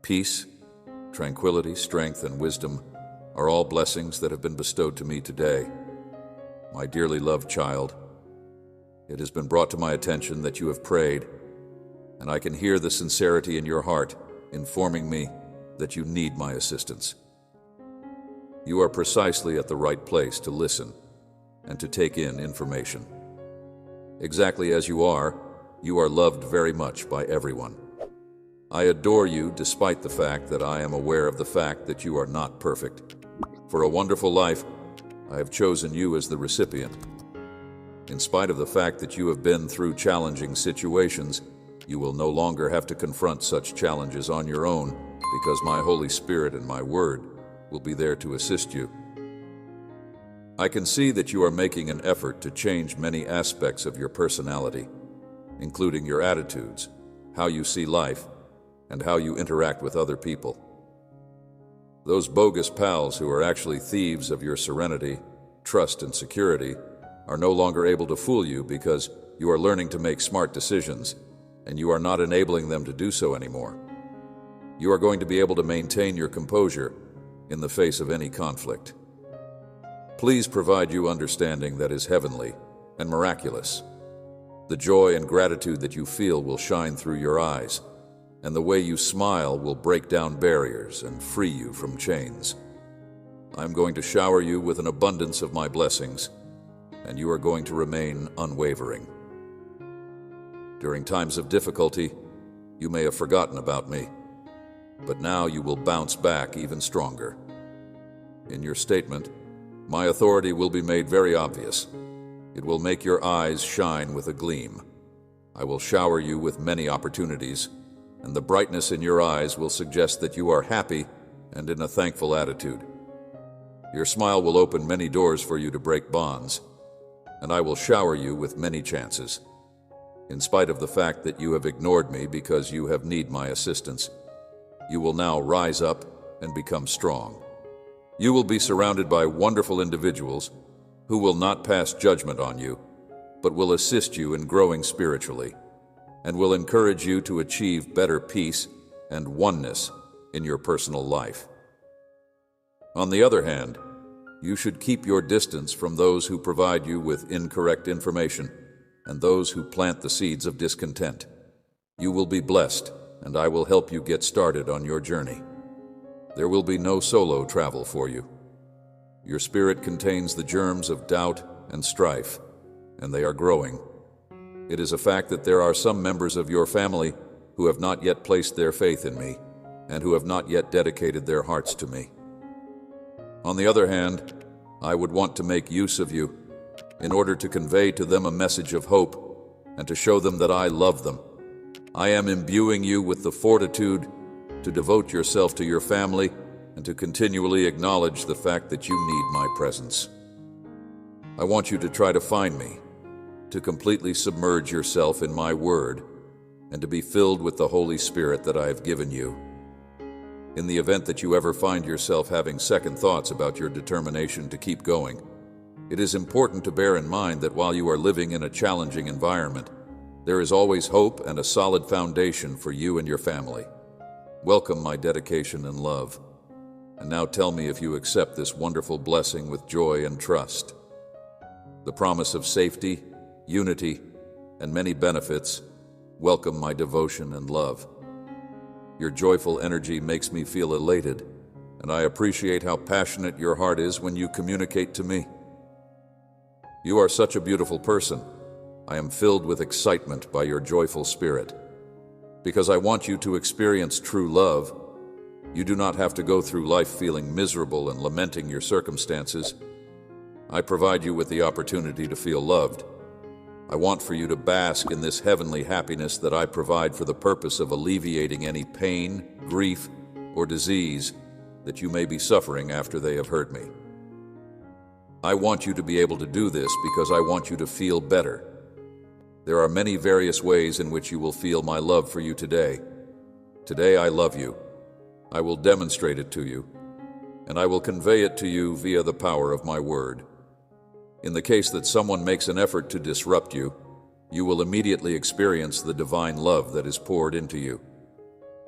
Peace, tranquility, strength, and wisdom are all blessings that have been bestowed to me today. My dearly loved child, it has been brought to my attention that you have prayed, and I can hear the sincerity in your heart informing me that you need my assistance. You are precisely at the right place to listen and to take in information. Exactly as you are loved very much by everyone. I adore you despite the fact that I am aware of the fact that you are not perfect. For a wonderful life, I have chosen you as the recipient. In spite of the fact that you have been through challenging situations, you will no longer have to confront such challenges on your own because my Holy Spirit and my Word will be there to assist you. I can see that you are making an effort to change many aspects of your personality, including your attitudes, how you see life, and how you interact with other people. Those bogus pals who are actually thieves of your serenity, trust, and security are no longer able to fool you because you are learning to make smart decisions, and you are not enabling them to do so anymore. You are going to be able to maintain your composure in the face of any conflict. Please provide you understanding that is heavenly and miraculous. The joy and gratitude that you feel will shine through your eyes, and the way you smile will break down barriers and free you from chains. I'm going to shower you with an abundance of my blessings, and you are going to remain unwavering. During times of difficulty, you may have forgotten about me, but now you will bounce back even stronger. In your statement, my authority will be made very obvious. It will make your eyes shine with a gleam. I will shower you with many opportunities, and the brightness in your eyes will suggest that you are happy and in a thankful attitude. Your smile will open many doors for you to break bonds, and I will shower you with many chances. In spite of the fact that you have ignored me because you have need my assistance, you will now rise up and become strong. You will be surrounded by wonderful individuals who will not pass judgment on you, but will assist you in growing spiritually, and will encourage you to achieve better peace and oneness in your personal life. On the other hand, you should keep your distance from those who provide you with incorrect information and those who plant the seeds of discontent. You will be blessed, and I will help you get started on your journey. There will be no solo travel for you. Your spirit contains the germs of doubt and strife, and they are growing. It is a fact that there are some members of your family who have not yet placed their faith in me and who have not yet dedicated their hearts to me. On the other hand, I would want to make use of you in order to convey to them a message of hope and to show them that I love them. I am imbuing you with the fortitude to devote yourself to your family and to continually acknowledge the fact that you need my presence. I want you to try to find me, to completely submerge yourself in my word, and to be filled with the Holy Spirit that I have given you. In the event that you ever find yourself having second thoughts about your determination to keep going, it is important to bear in mind that while you are living in a challenging environment, there is always hope and a solid foundation for you and your family. Welcome my dedication and love. And now tell me if you accept this wonderful blessing with joy and trust. The promise of safety, unity, and many benefits welcome my devotion and love. Your joyful energy makes me feel elated, and I appreciate how passionate your heart is when you communicate to me. You are such a beautiful person. I am filled with excitement by your joyful spirit. Because I want you to experience true love, you do not have to go through life feeling miserable and lamenting your circumstances. I provide you with the opportunity to feel loved. I want for you to bask in this heavenly happiness that I provide for the purpose of alleviating any pain, grief, or disease that you may be suffering after they have hurt me. I want you to be able to do this because I want you to feel better. There are many various ways in which you will feel my love for you today. Today I love you. I will demonstrate it to you, and I will convey it to you via the power of my word. In the case that someone makes an effort to disrupt you, you will immediately experience the divine love that is poured into you.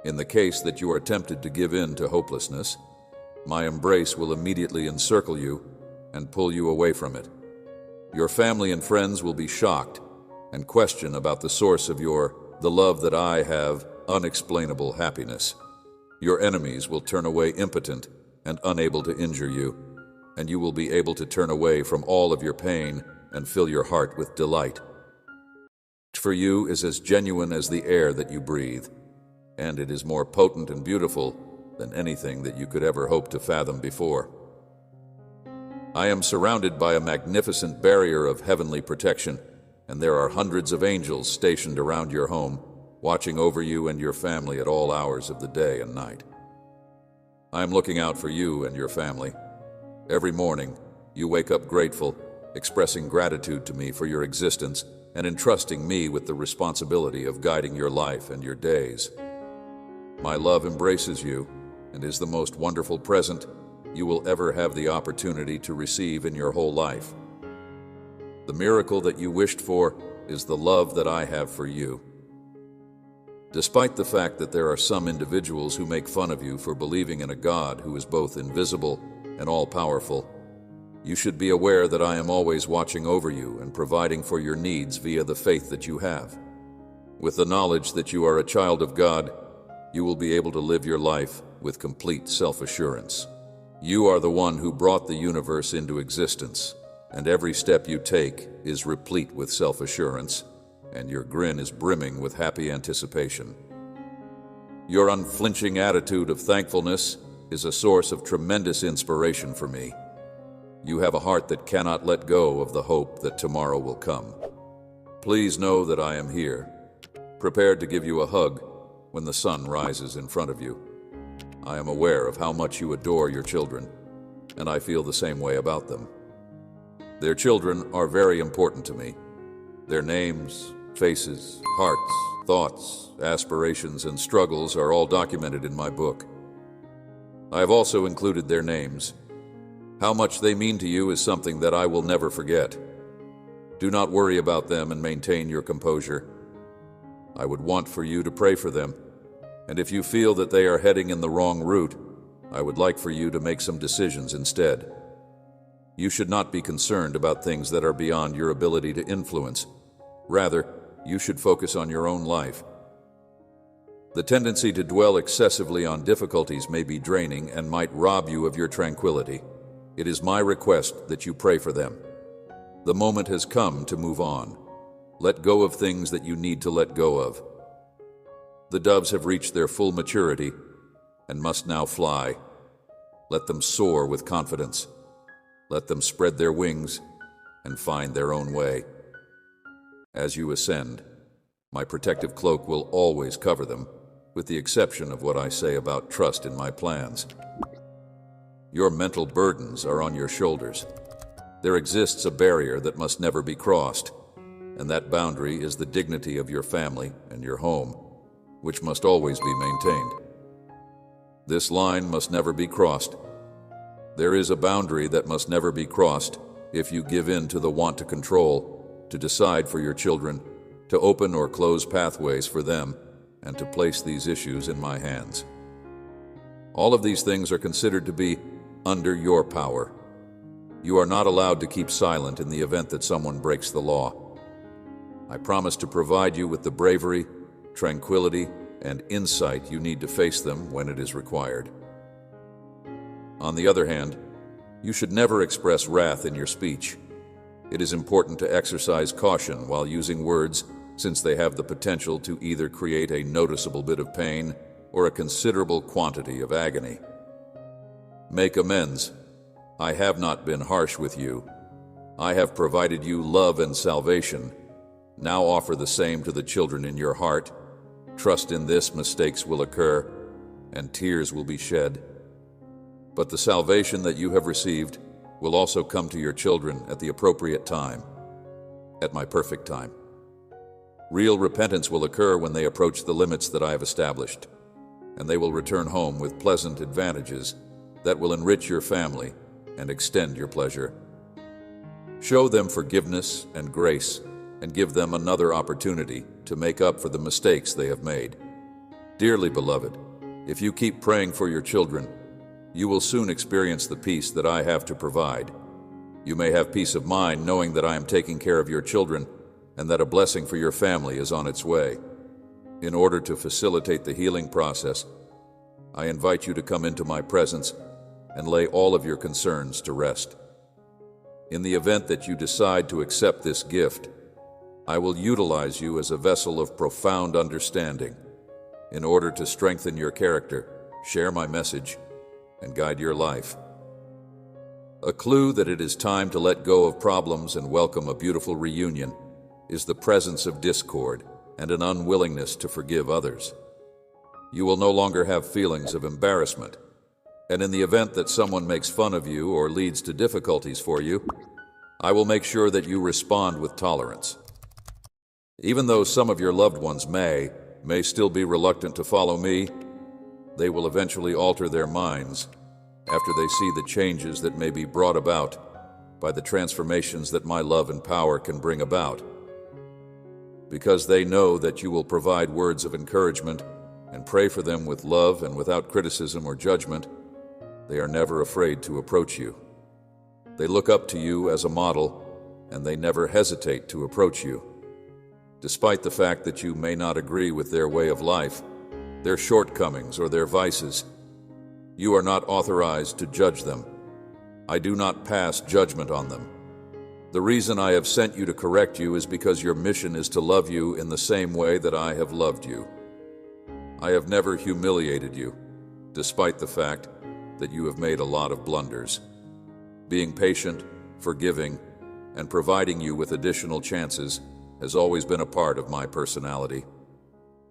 In the case that you are tempted to give in to hopelessness, my embrace will immediately encircle you and pull you away from it. Your family and friends will be shocked and question about the source of the love that I have, unexplainable happiness. Your enemies will turn away impotent and unable to injure you, and you will be able to turn away from all of your pain and fill your heart with delight. For you is as genuine as the air that you breathe, and it is more potent and beautiful than anything that you could ever hope to fathom before. I am surrounded by a magnificent barrier of heavenly protection, and there are hundreds of angels stationed around your home, watching over you and your family at all hours of the day and night. I am looking out for you and your family. Every morning, you wake up grateful, expressing gratitude to me for your existence and entrusting me with the responsibility of guiding your life and your days. My love embraces you and is the most wonderful present you will ever have the opportunity to receive in your whole life. The miracle that you wished for is the love that I have for you. Despite the fact that there are some individuals who make fun of you for believing in a God who is both invisible and all-powerful, you should be aware that I am always watching over you and providing for your needs via the faith that you have. With the knowledge that you are a child of God, you will be able to live your life with complete self-assurance. You are the one who brought the universe into existence, and every step you take is replete with self-assurance, and your grin is brimming with happy anticipation. Your unflinching attitude of thankfulness is a source of tremendous inspiration for me. You have a heart that cannot let go of the hope that tomorrow will come. Please know that I am here, prepared to give you a hug when the sun rises in front of you. I am aware of how much you adore your children, and I feel the same way about them. Their children are very important to me. Their names, faces, hearts, thoughts, aspirations, and struggles are all documented in my book. I have also included their names. How much they mean to you is something that I will never forget. Do not worry about them and maintain your composure. I would want for you to pray for them, and if you feel that they are heading in the wrong route, I would like for you to make some decisions instead. You should not be concerned about things that are beyond your ability to influence. Rather, you should focus on your own life. The tendency to dwell excessively on difficulties may be draining and might rob you of your tranquility. It is my request that you pray for them. The moment has come to move on. Let go of things that you need to let go of. The doves have reached their full maturity and must now fly. Let them soar with confidence. Let them spread their wings and find their own way. As you ascend, my protective cloak will always cover them, with the exception of what I say about trust in my plans. Your mental burdens are on your shoulders. There exists a barrier that must never be crossed, and that boundary is the dignity of your family and your home, which must always be maintained. This line must never be crossed. There is a boundary that must never be crossed if you give in to the want to control, to decide for your children, to open or close pathways for them, and to place these issues in my hands. All of these things are considered to be under your power. You are not allowed to keep silent in the event that someone breaks the law. I promise to provide you with the bravery, tranquility, and insight you need to face them when it is required. On the other hand, you should never express wrath in your speech. It is important to exercise caution while using words, since they have the potential to either create a noticeable bit of pain or a considerable quantity of agony. Make amends. I have not been harsh with you. I have provided you love and salvation. Now offer the same to the children in your heart. Trust in this, mistakes will occur, and tears will be shed. But the salvation that you have received will also come to your children at the appropriate time, at my perfect time. Real repentance will occur when they approach the limits that I have established, and they will return home with pleasant advantages that will enrich your family and extend your pleasure. Show them forgiveness and grace, and give them another opportunity to make up for the mistakes they have made. Dearly beloved, if you keep praying for your children, you will soon experience the peace that I have to provide. You may have peace of mind knowing that I am taking care of your children and that a blessing for your family is on its way. In order to facilitate the healing process, I invite you to come into my presence and lay all of your concerns to rest. In the event that you decide to accept this gift, I will utilize you as a vessel of profound understanding in order to strengthen your character, share my message, and guide your life. A clue that it is time to let go of problems and welcome a beautiful reunion is the presence of discord and an unwillingness to forgive others. You will no longer have feelings of embarrassment, and in the event that someone makes fun of you or leads to difficulties for you, I will make sure that you respond with tolerance. Even though some of your loved ones may still be reluctant to follow me, they will eventually alter their minds after they see the changes that may be brought about by the transformations that my love and power can bring about. Because they know that you will provide words of encouragement and pray for them with love and without criticism or judgment, they are never afraid to approach you. They look up to you as a model, and they never hesitate to approach you. Despite the fact that you may not agree with their way of life, their shortcomings, or their vices, you are not authorized to judge them. I do not pass judgment on them. The reason I have sent you to correct you is because your mission is to love you in the same way that I have loved you. I have never humiliated you, despite the fact that you have made a lot of blunders. Being patient, forgiving, and providing you with additional chances has always been a part of my personality.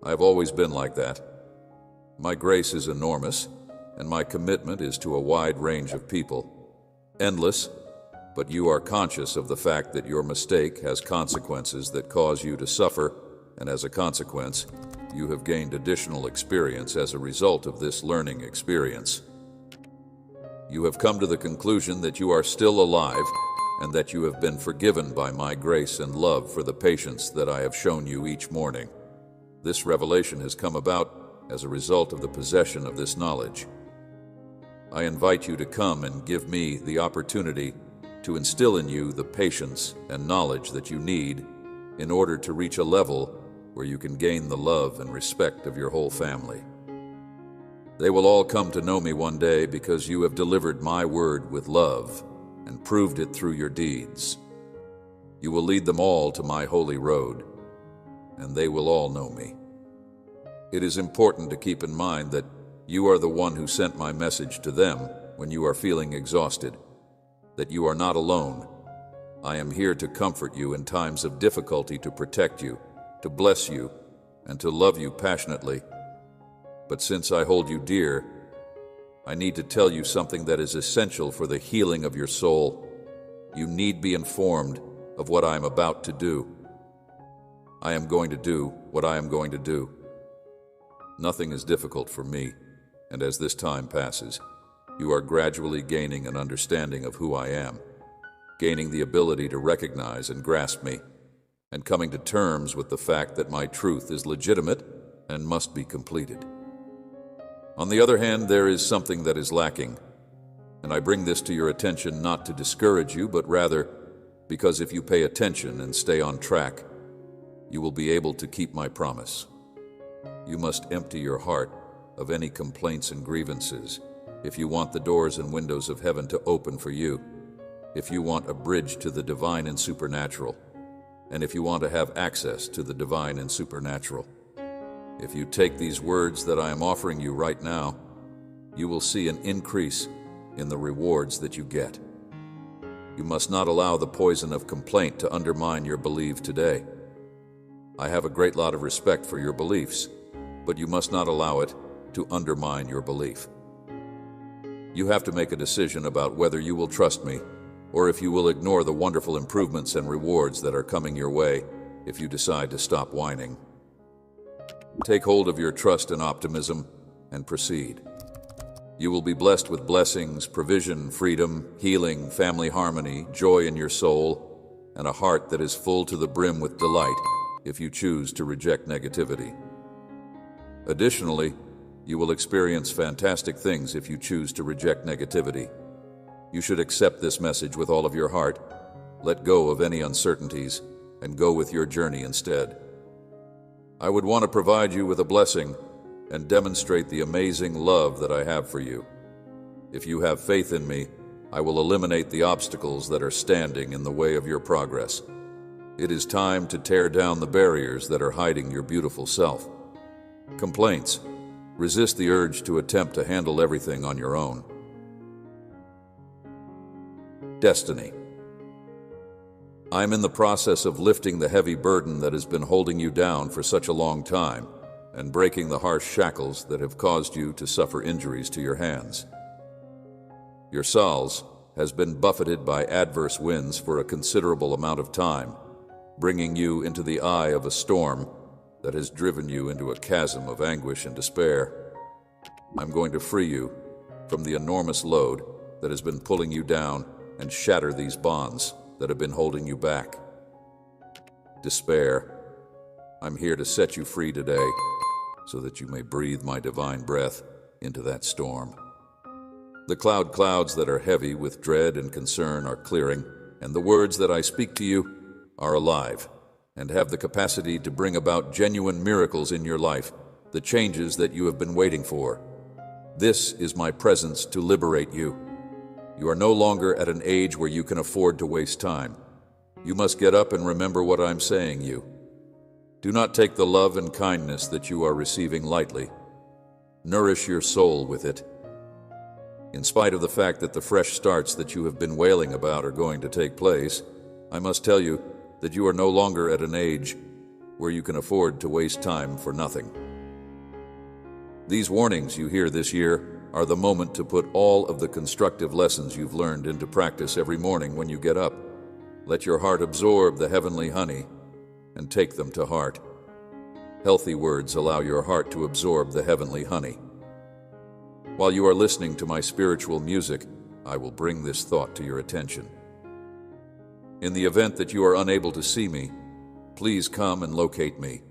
I have always been like that. My grace is enormous, and my commitment is to a wide range of people. Endless, but you are conscious of the fact that your mistake has consequences that cause you to suffer, and as a consequence, you have gained additional experience as a result of this learning experience. You have come to the conclusion that you are still alive and that you have been forgiven by my grace and love for the patience that I have shown you each morning. This revelation has come about as a result of the possession of this knowledge. I invite you to come and give me the opportunity to instill in you the patience and knowledge that you need in order to reach a level where you can gain the love and respect of your whole family. They will all come to know me one day because you have delivered my word with love and proved it through your deeds. You will lead them all to my holy road, and they will all know me. It is important to keep in mind that you are the one who sent my message to them when you are feeling exhausted, that you are not alone. I am here to comfort you in times of difficulty, to protect you, to bless you, and to love you passionately. But since I hold you dear, I need to tell you something that is essential for the healing of your soul. You need be informed of what I am about to do. I am going to do what I am going to do. Nothing is difficult for me, and as this time passes, you are gradually gaining an understanding of who I am, gaining the ability to recognize and grasp me, and coming to terms with the fact that my truth is legitimate and must be completed. On the other hand, there is something that is lacking, and I bring this to your attention not to discourage you, but rather because if you pay attention and stay on track, you will be able to keep my promise. You must empty your heart of any complaints and grievances if you want the doors and windows of heaven to open for you, if you want a bridge to the divine and supernatural, and if you want to have access to the divine and supernatural. If you take these words that I am offering you right now, you will see an increase in the rewards that you get. You must not allow the poison of complaint to undermine your belief today. I have a great lot of respect for your beliefs, but you must not allow it to undermine your belief. You have to make a decision about whether you will trust me or if you will ignore the wonderful improvements and rewards that are coming your way if you decide to stop whining. Take hold of your trust and optimism and proceed. You will be blessed with blessings, provision, freedom, healing, family harmony, joy in your soul, and a heart that is full to the brim with delight if you choose to reject negativity. Additionally, you will experience fantastic things if you choose to reject negativity. You should accept this message with all of your heart, let go of any uncertainties, and go with your journey instead. I would want to provide you with a blessing and demonstrate the amazing love that I have for you. If you have faith in me, I will eliminate the obstacles that are standing in the way of your progress. It is time to tear down the barriers that are hiding your beautiful self. Complaints. Resist the urge to attempt to handle everything on your own. Destiny. I'm in the process of lifting the heavy burden that has been holding you down for such a long time and breaking the harsh shackles that have caused you to suffer injuries to your hands. Your soul has been buffeted by adverse winds for a considerable amount of time, bringing you into the eye of a storm that has driven you into a chasm of anguish and despair. I'm going to free you from the enormous load that has been pulling you down and shatter these bonds that have been holding you back. Despair. I'm here to set you free today so that you may breathe my divine breath into that storm. The clouds that are heavy with dread and concern are clearing, and the words that I speak to you are alive and have the capacity to bring about genuine miracles in your life, the changes that you have been waiting for. This is my presence to liberate you. You are no longer at an age where you can afford to waste time. You must get up and remember what I'm saying you. Do not take the love and kindness that you are receiving lightly. Nourish your soul with it. In spite of the fact that the fresh starts that you have been wailing about are going to take place, I must tell you that you are no longer at an age where you can afford to waste time for nothing. These warnings you hear this year are the moment to put all of the constructive lessons you've learned into practice every morning when you get up. Let your heart absorb the heavenly honey and take them to heart. Healthy words allow your heart to absorb the heavenly honey. While you are listening to my spiritual music, I will bring this thought to your attention. In the event that you are unable to see me, please come and locate me.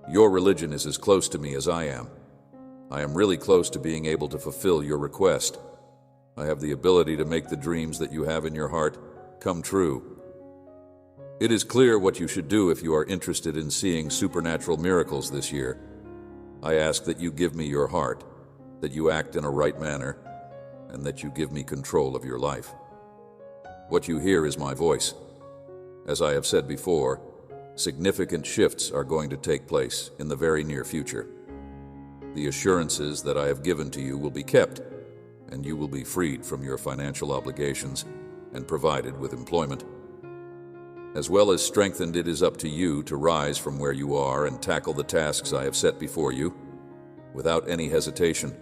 Your religion is as close to me as I am. I am really close to being able to fulfill your request. I have the ability to make the dreams that you have in your heart come true. It is clear what you should do if you are interested in seeing supernatural miracles this year. I ask that you give me your heart, that you act in a right manner, and that you give me control of your life. What you hear is my voice. As I have said before, significant shifts are going to take place in the very near future. The assurances that I have given to you will be kept, and you will be freed from your financial obligations and provided with employment. As well as strengthened, it is up to you to rise from where you are and tackle the tasks I have set before you, without any hesitation.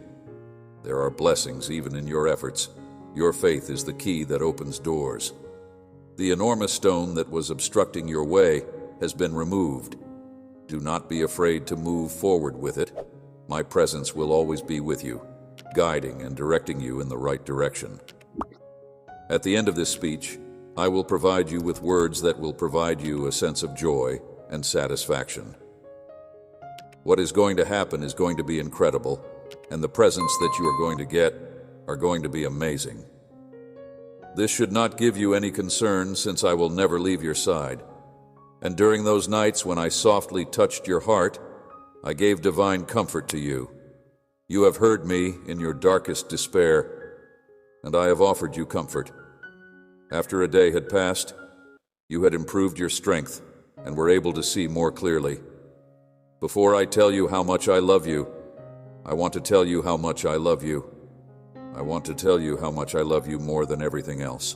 There are blessings even in your efforts. Your faith is the key that opens doors. The enormous stone that was obstructing your way has been removed. Do not be afraid to move forward with it. My presence will always be with you, guiding and directing you in the right direction. At the end of this speech, I will provide you with words that will provide you a sense of joy and satisfaction. What is going to happen is going to be incredible, and the presents that you are going to get are going to be amazing. This should not give you any concern, since I will never leave your side. And during those nights when I softly touched your heart, I gave divine comfort to you. You have heard me in your darkest despair, and I have offered you comfort. After a day had passed, you had improved your strength and were able to see more clearly. Before I tell you how much I love you, I want to tell you how much I love you. I want to tell you how much I love you more than everything else.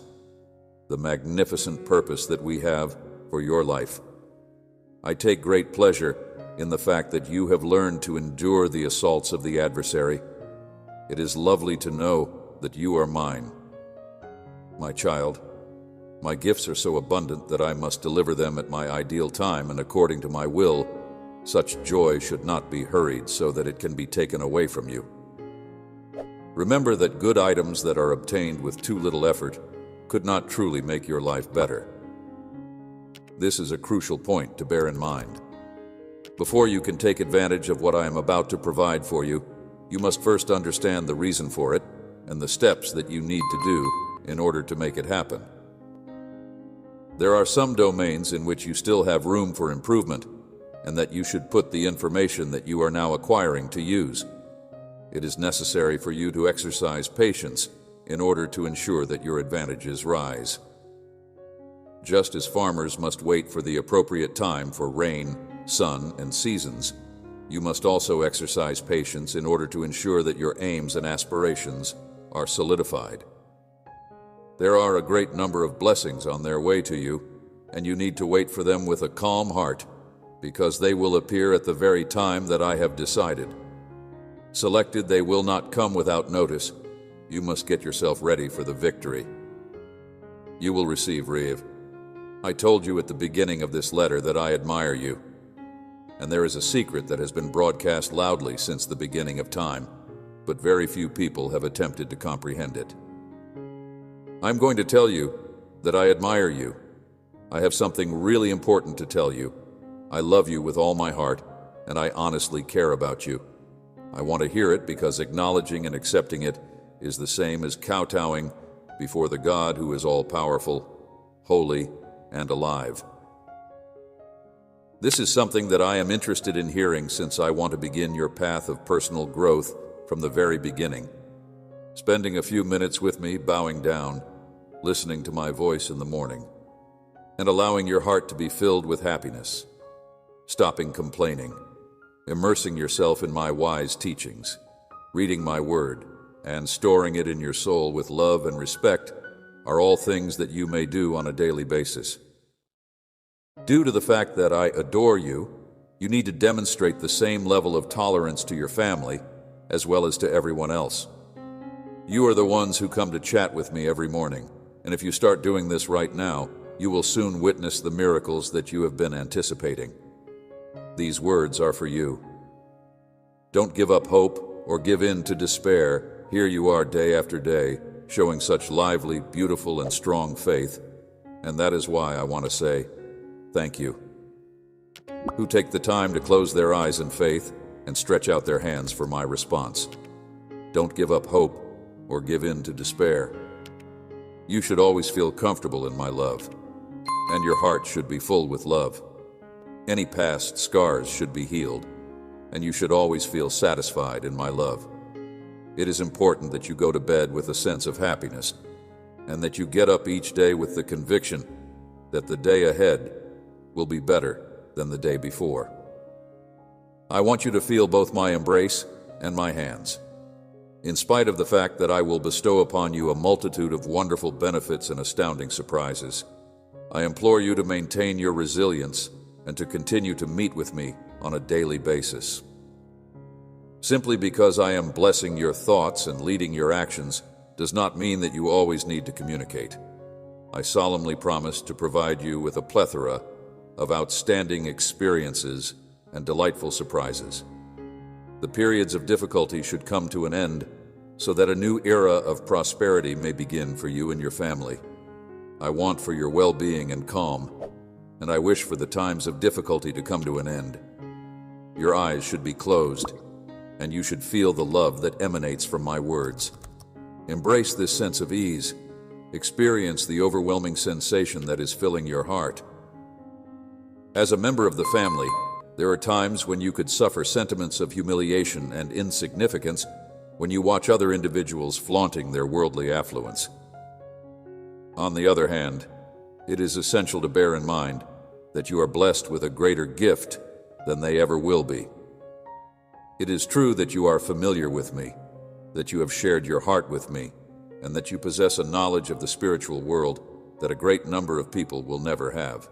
The magnificent purpose that we have for your life. I take great pleasure in the fact that you have learned to endure the assaults of the adversary. It is lovely to know that you are mine. My child, my gifts are so abundant that I must deliver them at my ideal time and according to my will. Such joy should not be hurried so that it can be taken away from you. Remember that good items that are obtained with too little effort could not truly make your life better. This is a crucial point to bear in mind. Before you can take advantage of what I am about to provide for you, you must first understand the reason for it and the steps that you need to do in order to make it happen. There are some domains in which you still have room for improvement, and that you should put the information that you are now acquiring to use. It is necessary for you to exercise patience in order to ensure that your advantages rise. Just as farmers must wait for the appropriate time for rain, sun, and seasons, you must also exercise patience in order to ensure that your aims and aspirations are solidified. There are a great number of blessings on their way to you, and you need to wait for them with a calm heart, because they will appear at the very time that I have decided. Selected, they will not come without notice. You must get yourself ready for the victory. You will receive, Reeve. I told you at the beginning of this letter that I admire you, and there is a secret that has been broadcast loudly since the beginning of time, but very few people have attempted to comprehend it. I'm going to tell you that I admire you. I have something really important to tell you. I love you with all my heart, and I honestly care about you. I want to hear it because acknowledging and accepting it is the same as kowtowing before the God who is all-powerful, holy, and alive. This is something that I am interested in hearing since I want to begin your path of personal growth from the very beginning. Spending a few minutes with me, bowing down, listening to my voice in the morning, and allowing your heart to be filled with happiness, stopping complaining, immersing yourself in my wise teachings, reading my word, and storing it in your soul with love and respect are all things that you may do on a daily basis. Due to the fact that I adore you, you need to demonstrate the same level of tolerance to your family as well as to everyone else. You are the ones who come to chat with me every morning, and if you start doing this right now, you will soon witness the miracles that you have been anticipating. These words are for you. Don't give up hope or give in to despair. Here you are day after day, showing such lively, beautiful, and strong faith, and that is why I want to say thank you. Who take the time to close their eyes in faith and stretch out their hands for my response. Don't give up hope or give in to despair. You should always feel comfortable in my love, and your heart should be full with love. Any past scars should be healed, and you should always feel satisfied in my love. It is important that you go to bed with a sense of happiness, and that you get up each day with the conviction that the day ahead will be better than the day before. I want you to feel both my embrace and my hands. In spite of the fact that I will bestow upon you a multitude of wonderful benefits and astounding surprises, I implore you to maintain your resilience and to continue to meet with me on a daily basis. Simply because I am blessing your thoughts and leading your actions does not mean that you always need to communicate. I solemnly promise to provide you with a plethora of outstanding experiences and delightful surprises. The periods of difficulty should come to an end so that a new era of prosperity may begin for you and your family. I want for your well-being and calm, and I wish for the times of difficulty to come to an end. Your eyes should be closed, and you should feel the love that emanates from my words. Embrace this sense of ease. Experience the overwhelming sensation that is filling your heart. As a member of the family, there are times when you could suffer sentiments of humiliation and insignificance when you watch other individuals flaunting their worldly affluence. On the other hand, it is essential to bear in mind that you are blessed with a greater gift than they ever will be. It is true that you are familiar with me, that you have shared your heart with me, and that you possess a knowledge of the spiritual world that a great number of people will never have.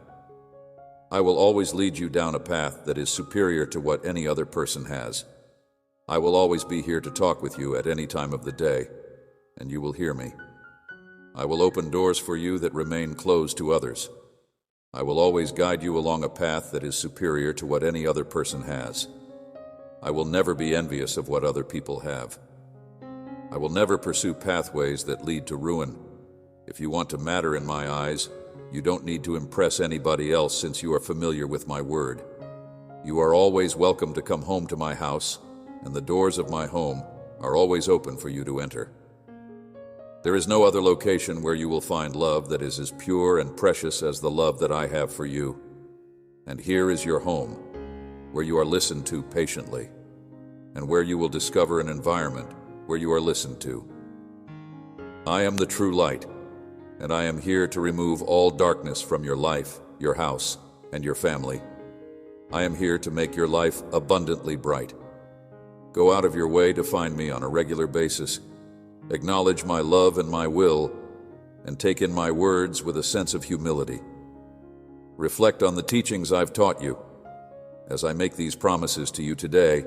I will always lead you down a path that is superior to what any other person has. I will always be here to talk with you at any time of the day, and you will hear me. I will open doors for you that remain closed to others. I will always guide you along a path that is superior to what any other person has. I will never be envious of what other people have. I will never pursue pathways that lead to ruin. If you want to matter in my eyes, you don't need to impress anybody else since you are familiar with my word. You are always welcome to come home to my house, and the doors of my home are always open for you to enter. There is no other location where you will find love that is as pure and precious as the love that I have for you. And here is your home, where you are listened to patiently, and where you will discover an environment where you are listened to. I am the true light, and I am here to remove all darkness from your life, your house, and your family. I am here to make your life abundantly bright. Go out of your way to find me on a regular basis. Acknowledge my love and my will, and take in my words with a sense of humility. Reflect on the teachings I've taught you. As I make these promises to you today,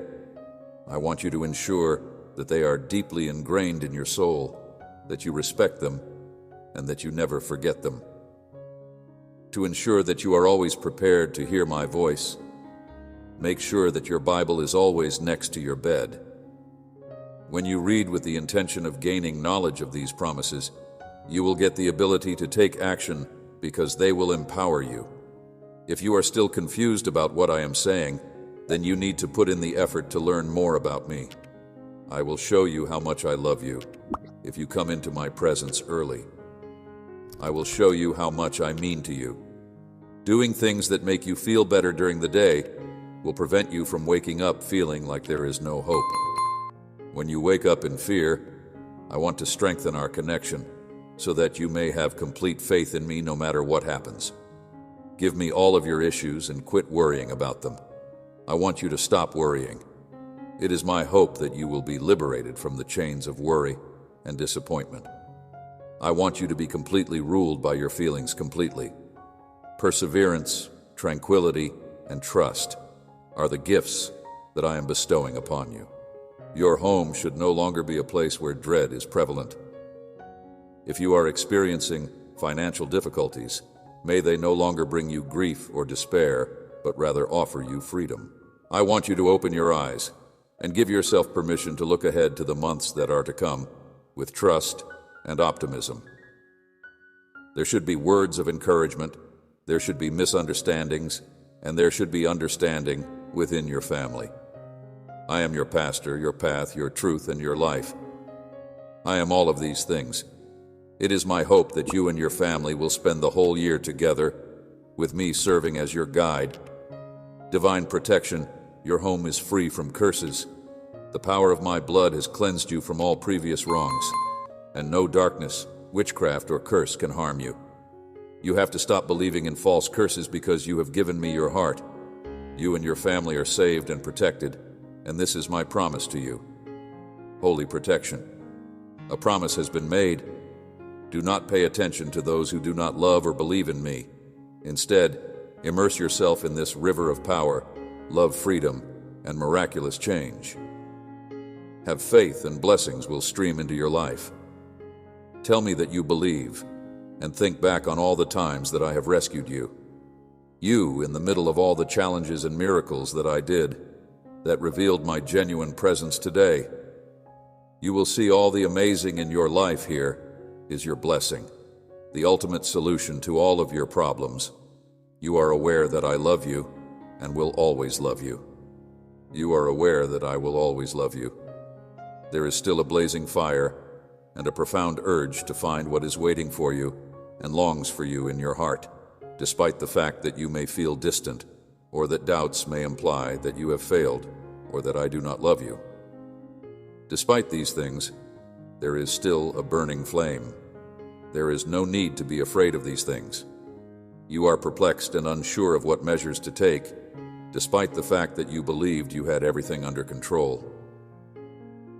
I want you to ensure that they are deeply ingrained in your soul, that you respect them, and that you never forget them. To ensure that you are always prepared to hear my voice, make sure that your Bible is always next to your bed. When you read with the intention of gaining knowledge of these promises, you will get the ability to take action because they will empower you. If you are still confused about what I am saying, then you need to put in the effort to learn more about me. I will show you how much I love you if you come into my presence early. I will show you how much I mean to you. Doing things that make you feel better during the day will prevent you from waking up feeling like there is no hope. When you wake up in fear, I want to strengthen our connection so that you may have complete faith in me no matter what happens. Give me all of your issues and quit worrying about them. I want you to stop worrying. It is my hope that you will be liberated from the chains of worry and disappointment. I want you to be completely ruled by your feelings completely. Perseverance, tranquility, and trust are the gifts that I am bestowing upon you. Your home should no longer be a place where dread is prevalent. If you are experiencing financial difficulties, may they no longer bring you grief or despair, but rather offer you freedom. I want you to open your eyes and give yourself permission to look ahead to the months that are to come with trust and optimism. There should be words of encouragement, there should be misunderstandings, and there should be understanding within your family. I am your pastor, your path, your truth, and your life. I am all of these things. It is my hope that you and your family will spend the whole year together, with me serving as your guide. Divine protection, your home is free from curses. The power of my blood has cleansed you from all previous wrongs, and no darkness, witchcraft, or curse can harm you. You have to stop believing in false curses because you have given me your heart. You and your family are saved and protected, and this is my promise to you. Holy protection. A promise has been made. Do not pay attention to those who do not love or believe in me. Instead, immerse yourself in this river of power, love, freedom, and miraculous change. Have faith and blessings will stream into your life. Tell me that you believe, and think back on all the times that I have rescued you. You, in the middle of all the challenges and miracles that I did, that revealed my genuine presence today. You will see all the amazing in your life here is your blessing, the ultimate solution to all of your problems. You are aware that I love you and will always love you. You are aware that I will always love you. There is still a blazing fire and a profound urge to find what is waiting for you and longs for you in your heart, despite the fact that you may feel distant, or that doubts may imply that you have failed, or that I do not love you. Despite these things, there is still a burning flame. There is no need to be afraid of these things. You are perplexed and unsure of what measures to take, despite the fact that you believed you had everything under control.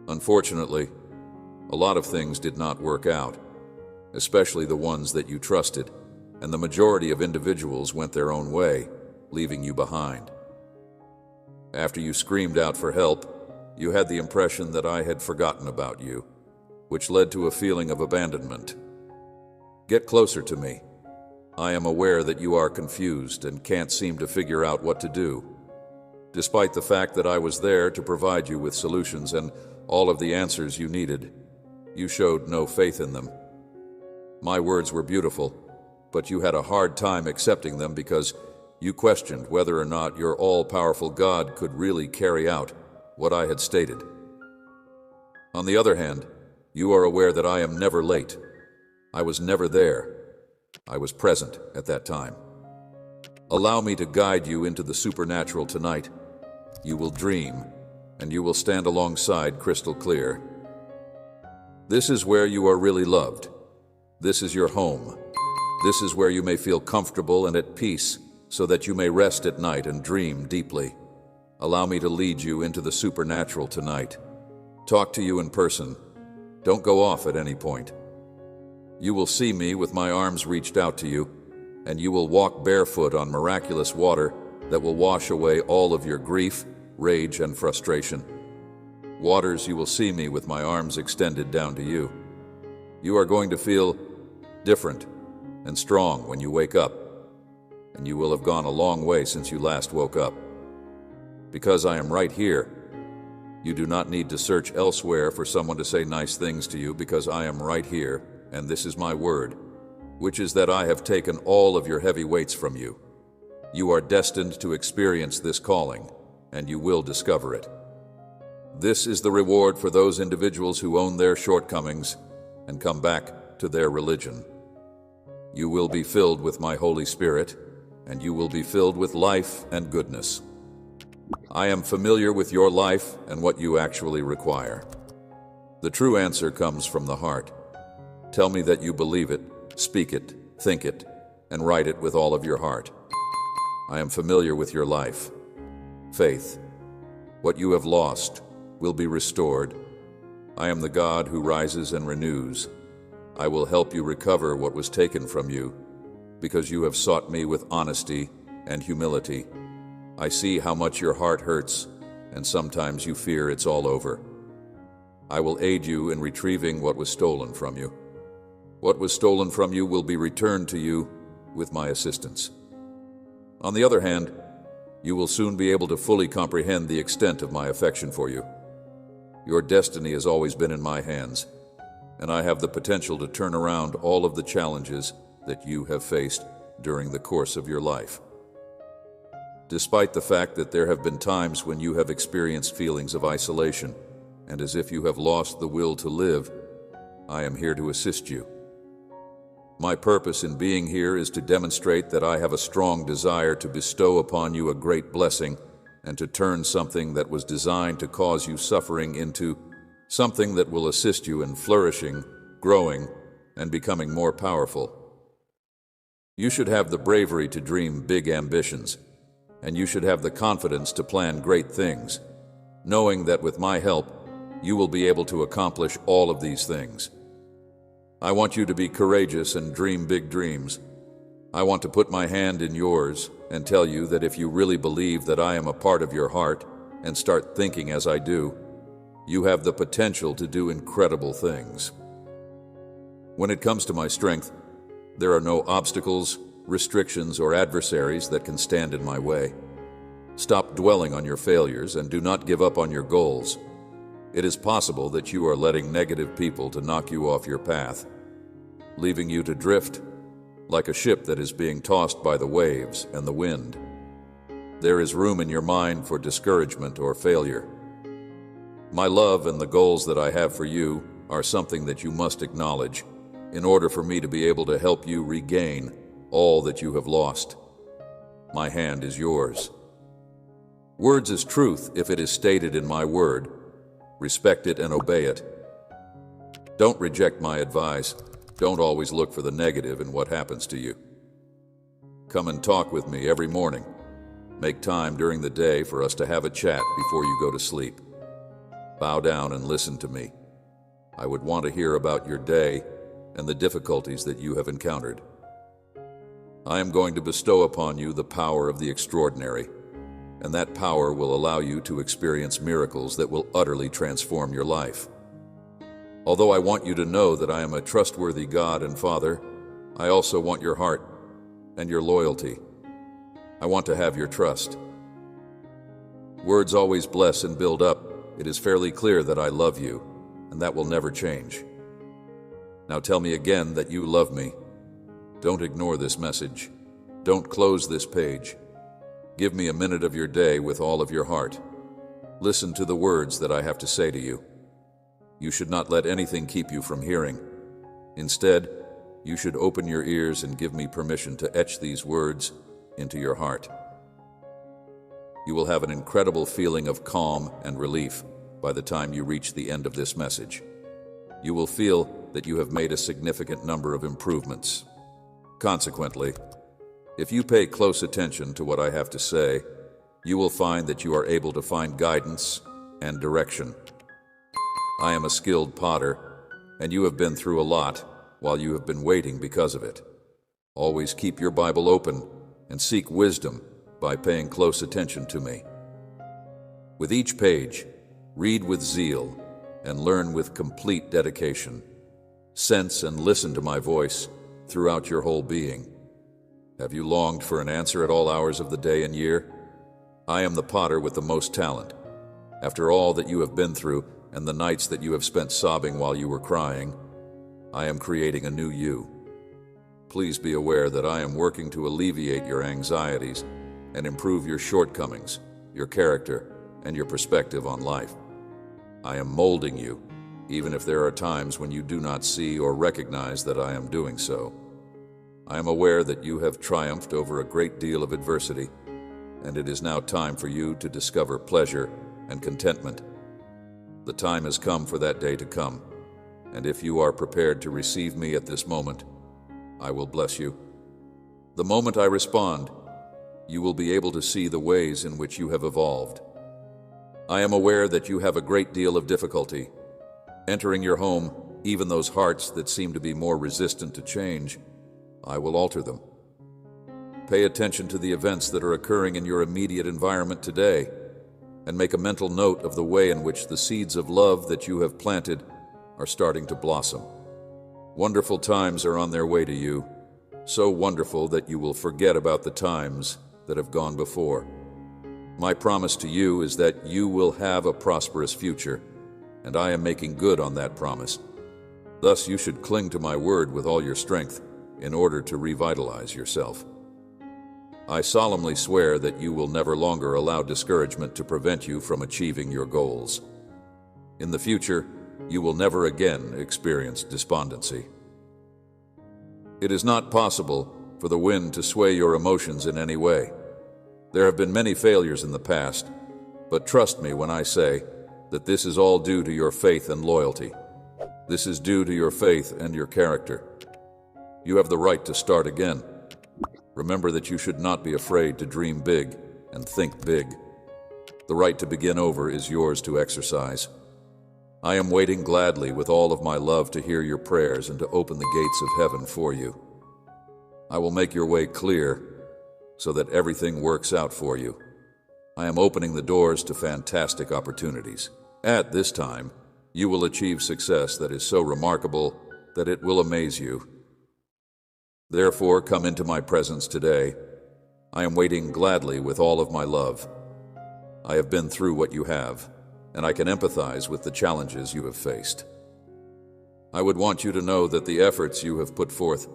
Unfortunately, a lot of things did not work out, especially the ones that you trusted, and the majority of individuals went their own way, leaving you behind. After you screamed out for help, you had the impression that I had forgotten about you, which led to a feeling of abandonment. Get closer to me. I am aware that you are confused and can't seem to figure out what to do. Despite the fact that I was there to provide you with solutions and all of the answers you needed, you showed no faith in them. My words were beautiful, but you had a hard time accepting them because you questioned whether or not your all-powerful God could really carry out what I had stated. On the other hand, you are aware that I am never late. I was never there. I was present at that time. Allow me to guide you into the supernatural tonight. You will dream, and you will stand alongside crystal clear. This is where you are really loved. This is your home. This is where you may feel comfortable and at peace, so that you may rest at night and dream deeply. Allow me to lead you into the supernatural tonight. Talk to you in person. Don't go off at any point. You will see me with my arms reached out to you, and you will walk barefoot on miraculous water that will wash away all of your grief, rage, and frustration. Waters, you will see me with my arms extended down to you. You are going to feel different and strong when you wake up, and you will have gone a long way since you last woke up. Because I am right here, you do not need to search elsewhere for someone to say nice things to you, because I am right here, and this is my word, which is that I have taken all of your heavy weights from you. You are destined to experience this calling, and you will discover it. This is the reward for those individuals who own their shortcomings and come back to their religion. You will be filled with my Holy Spirit, and you will be filled with life and goodness. I am familiar with your life and what you actually require. The true answer comes from the heart. Tell me that you believe it, speak it, think it, and write it with all of your heart. I am familiar with your life. Faith. What you have lost will be restored. I am the God who rises and renews. I will help you recover what was taken from you, because you have sought me with honesty and humility. I see how much your heart hurts, and sometimes you fear it's all over. I will aid you in retrieving what was stolen from you. What was stolen from you will be returned to you with my assistance. On the other hand, you will soon be able to fully comprehend the extent of my affection for you. Your destiny has always been in my hands, and I have the potential to turn around all of the challenges that you have faced during the course of your life. Despite the fact that there have been times when you have experienced feelings of isolation and as if you have lost the will to live, I am here to assist you. My purpose in being here is to demonstrate that I have a strong desire to bestow upon you a great blessing and to turn something that was designed to cause you suffering into something that will assist you in flourishing, growing, and becoming more powerful. You should have the bravery to dream big ambitions, and you should have the confidence to plan great things, knowing that with my help, you will be able to accomplish all of these things. I want you to be courageous and dream big dreams. I want to put my hand in yours and tell you that if you really believe that I am a part of your heart and start thinking as I do, you have the potential to do incredible things. When it comes to my strength, there are no obstacles, restrictions, or adversaries that can stand in my way. Stop dwelling on your failures and do not give up on your goals. It is possible that you are letting negative people to knock you off your path, leaving you to drift like a ship that is being tossed by the waves and the wind. There is room in your mind for discouragement or failure. My love and the goals that I have for you are something that you must acknowledge in order for me to be able to help you regain all that you have lost. My hand is yours. Words is truth if it is stated in my word. Respect it and obey it. Don't reject my advice. Don't always look for the negative in what happens to you. Come and talk with me every morning. Make time during the day for us to have a chat before you go to sleep. Bow down and listen to me. I would want to hear about your day and the difficulties that you have encountered. I am going to bestow upon you the power of the extraordinary, and that power will allow you to experience miracles that will utterly transform your life. Although I want you to know that I am a trustworthy God and Father, I also want your heart and your loyalty. I want to have your trust. Words always bless and build up. It is fairly clear that I love you, and that will never change. Now tell me again that you love me. Don't ignore this message. Don't close this page. Give me a minute of your day with all of your heart. Listen to the words that I have to say to you. You should not let anything keep you from hearing. Instead, you should open your ears and give me permission to etch these words into your heart. You will have an incredible feeling of calm and relief by the time you reach the end of this message. You will feel that you have made a significant number of improvements. Consequently, if you pay close attention to what I have to say, you will find that you are able to find guidance and direction. I am a skilled potter, and you have been through a lot while you have been waiting because of it. Always keep your Bible open and seek wisdom by paying close attention to me. With each page, read with zeal and learn with complete dedication. Sense and listen to my voice throughout your whole being. Have you longed for an answer at all hours of the day and year? I am the potter with the most talent. After all that you have been through and the nights that you have spent sobbing while you were crying, I am creating a new you. Please be aware that I am working to alleviate your anxieties and improve your shortcomings, your character, and your perspective on life. I am molding you, even if there are times when you do not see or recognize that I am doing so. I am aware that you have triumphed over a great deal of adversity, and it is now time for you to discover pleasure and contentment. The time has come for that day to come, and if you are prepared to receive me at this moment, I will bless you. The moment I respond, you will be able to see the ways in which you have evolved. I am aware that you have a great deal of difficulty entering your home, even those hearts that seem to be more resistant to change. I will alter them. Pay attention to the events that are occurring in your immediate environment today, and make a mental note of the way in which the seeds of love that you have planted are starting to blossom. Wonderful times are on their way to you, so wonderful that you will forget about the times that have gone before. My promise to you is that you will have a prosperous future, and I am making good on that promise. Thus, you should cling to my word with all your strength in order to revitalize yourself. I solemnly swear that you will never longer allow discouragement to prevent you from achieving your goals. In the future, you will never again experience despondency. It is not possible for the wind to sway your emotions in any way. There have been many failures in the past, but trust me when I say that this is all due to your faith and loyalty. This is due to your faith and your character. You have the right to start again. Remember that you should not be afraid to dream big and think big. The right to begin over is yours to exercise. I am waiting gladly with all of my love to hear your prayers and to open the gates of heaven for you. I will make your way clear so that everything works out for you. I am opening the doors to fantastic opportunities. At this time, you will achieve success that is so remarkable that it will amaze you. Therefore, come into my presence today. I am waiting gladly with all of my love. I have been through what you have, and I can empathize with the challenges you have faced. I would want you to know that the efforts you have put forth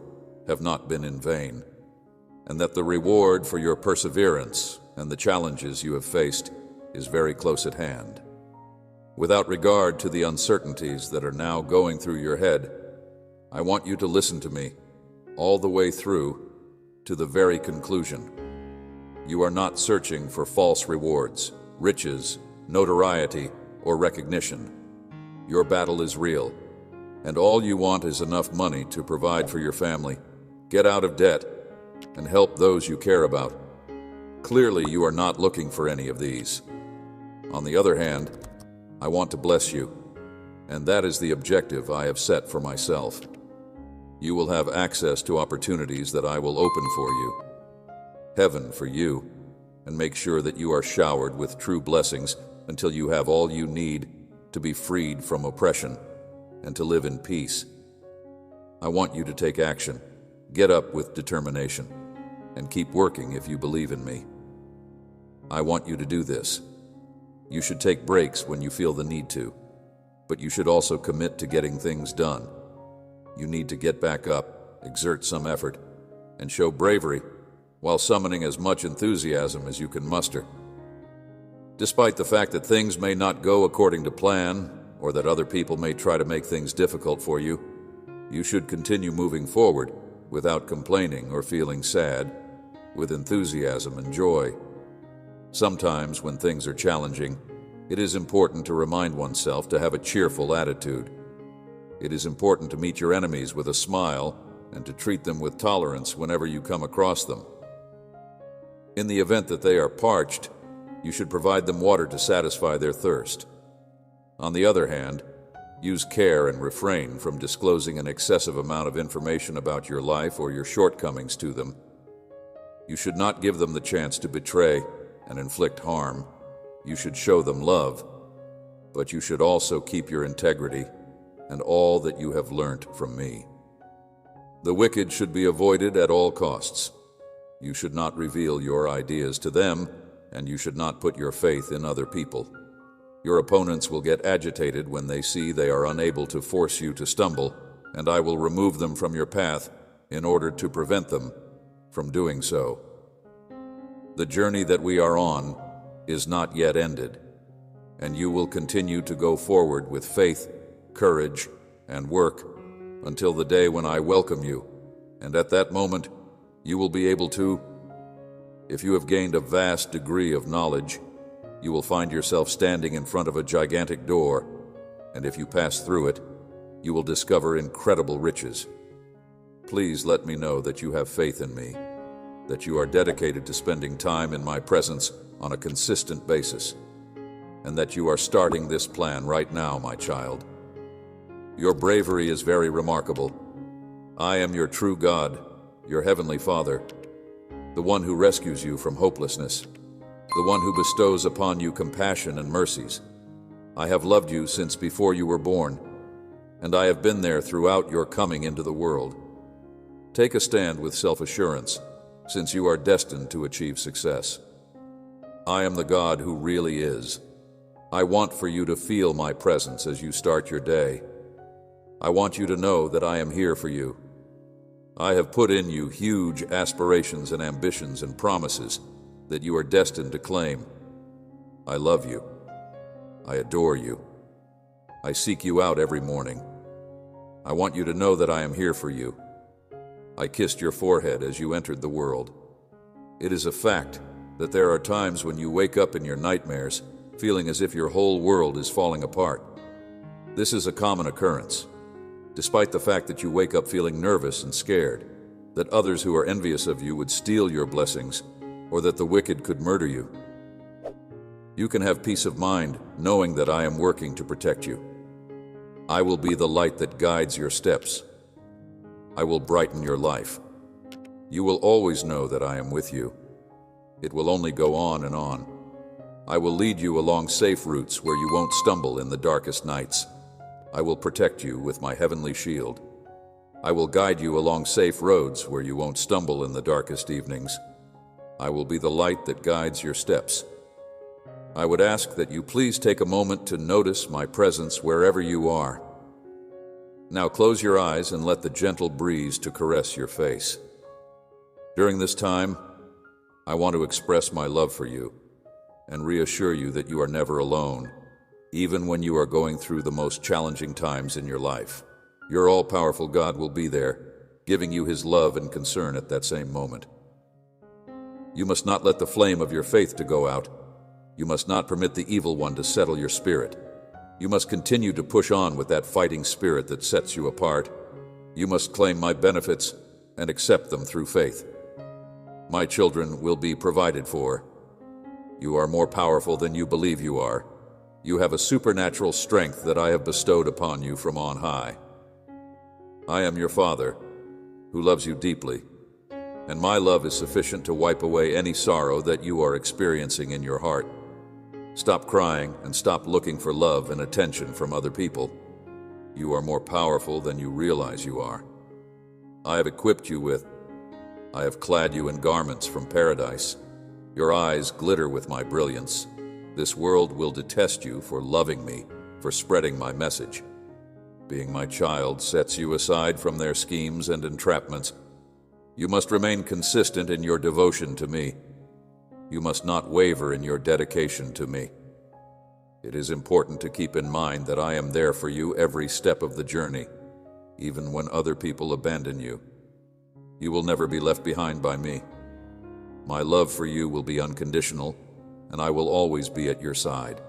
have not been in vain, and that the reward for your perseverance and the challenges you have faced is very close at hand. Without regard to the uncertainties that are now going through your head, I want you to listen to me all the way through to the very conclusion. You are not searching for false rewards, riches, notoriety, or recognition. Your battle is real, and all you want is enough money to provide for your family, get out of debt, and help those you care about. Clearly, you are not looking for any of these. On the other hand, I want to bless you, and that is the objective I have set for myself. You will have access to opportunities that I will open for you, heaven for you, and make sure that you are showered with true blessings until you have all you need to be freed from oppression and to live in peace. I want you to take action, get up with determination, and keep working if you believe in me. I want you to do this. You should take breaks when you feel the need to, but you should also commit to getting things done. You need to get back up, exert some effort, and show bravery while summoning as much enthusiasm as you can muster. Despite the fact that things may not go according to plan, or that other people may try to make things difficult for you, you should continue moving forward without complaining or feeling sad, with enthusiasm and joy. Sometimes, when things are challenging, it is important to remind oneself to have a cheerful attitude. It is important to meet your enemies with a smile and to treat them with tolerance whenever you come across them. In the event that they are parched, you should provide them water to satisfy their thirst. On the other hand, use care and refrain from disclosing an excessive amount of information about your life or your shortcomings to them. You should not give them the chance to betray and inflict harm. You should show them love, but you should also keep your integrity and all that you have learnt from me. The wicked should be avoided at all costs. You should not reveal your ideas to them, and you should not put your faith in other people. Your opponents will get agitated when they see they are unable to force you to stumble, and I will remove them from your path in order to prevent them from doing so. The journey that we are on is not yet ended, and you will continue to go forward with faith, courage, and work until the day when I welcome you, and at that moment you will be able to. If you have gained a vast degree of knowledge, you will find yourself standing in front of a gigantic door, and if you pass through it, you will discover incredible riches. Please let me know that you have faith in me, that you are dedicated to spending time in my presence on a consistent basis, and that you are starting this plan right now, my child. Your bravery is very remarkable. I am your true God, your heavenly Father, the one who rescues you from hopelessness, the one who bestows upon you compassion and mercies. I have loved you since before you were born, and I have been there throughout your coming into the world. Take a stand with self-assurance, since you are destined to achieve success. I am the God who really is. I want for you to feel my presence as you start your day. I want you to know that I am here for you. I have put in you huge aspirations and ambitions and promises that you are destined to claim. I love you. I adore you. I seek you out every morning. I want you to know that I am here for you. I kissed your forehead as you entered the world. It is a fact that there are times when you wake up in your nightmares feeling as if your whole world is falling apart. This is a common occurrence. Despite the fact that you wake up feeling nervous and scared, that others who are envious of you would steal your blessings, or that the wicked could murder you, you can have peace of mind knowing that I am working to protect you. I will be the light that guides your steps. I will brighten your life. You will always know that I am with you. It will only go on and on. I will lead you along safe routes where you won't stumble in the darkest nights. I will protect you with my heavenly shield. I will guide you along safe roads where you won't stumble in the darkest evenings. I will be the light that guides your steps. I would ask that you please take a moment to notice my presence wherever you are. Now close your eyes and let the gentle breeze to caress your face. During this time, I want to express my love for you and reassure you that you are never alone, even when you are going through the most challenging times in your life. Your all-powerful God will be there, giving you his love and concern at that same moment. You must not let the flame of your faith to go out. You must not permit the evil one to settle your spirit. You must continue to push on with that fighting spirit that sets you apart. You must claim my benefits and accept them through faith. My children will be provided for. You are more powerful than you believe you are. You have a supernatural strength that I have bestowed upon you from on high. I am your Father, who loves you deeply, and my love is sufficient to wipe away any sorrow that you are experiencing in your heart. Stop crying and stop looking for love and attention from other people. You are more powerful than you realize you are. I have equipped you with, I have clad you in garments from paradise. Your eyes glitter with my brilliance. This world will detest you for loving me, for spreading my message. Being my child sets you aside from their schemes and entrapments. You must remain consistent in your devotion to me. You must not waver in your dedication to me. It is important to keep in mind that I am there for you every step of the journey, even when other people abandon you. You will never be left behind by me. My love for you will be unconditional, and I will always be at your side.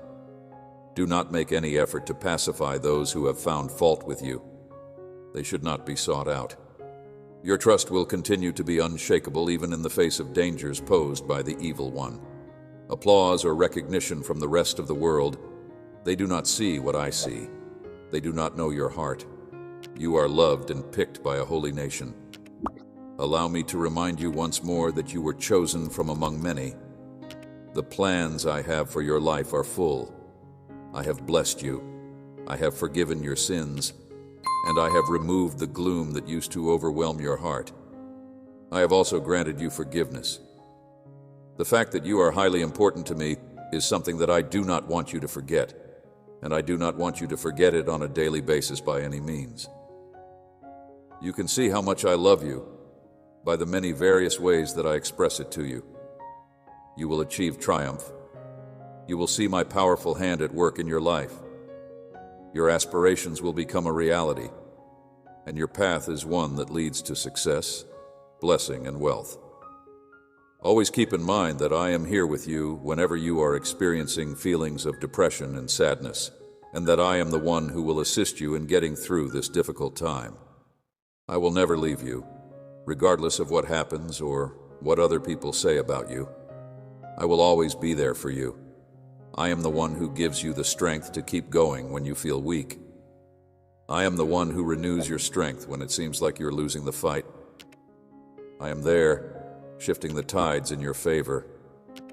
Do not make any effort to pacify those who have found fault with you. They should not be sought out. Your trust will continue to be unshakable even in the face of dangers posed by the evil one. Applause or recognition from the rest of the world, they do not see what I see. They do not know your heart. You are loved and picked by a holy nation. Allow me to remind you once more that you were chosen from among many. The plans I have for your life are full. I have blessed you. I have forgiven your sins, and I have removed the gloom that used to overwhelm your heart. I have also granted you forgiveness. The fact that you are highly important to me is something that I do not want you to forget, and I do not want you to forget it on a daily basis by any means. You can see how much I love you by the many various ways that I express it to you. You will achieve triumph. You will see my powerful hand at work in your life. Your aspirations will become a reality, and your path is one that leads to success, blessing, and wealth. Always keep in mind that I am here with you whenever you are experiencing feelings of depression and sadness, and that I am the one who will assist you in getting through this difficult time. I will never leave you, regardless of what happens or what other people say about you. I will always be there for you. I am the one who gives you the strength to keep going when you feel weak. I am the one who renews your strength when it seems like you're losing the fight. I am there, shifting the tides in your favor.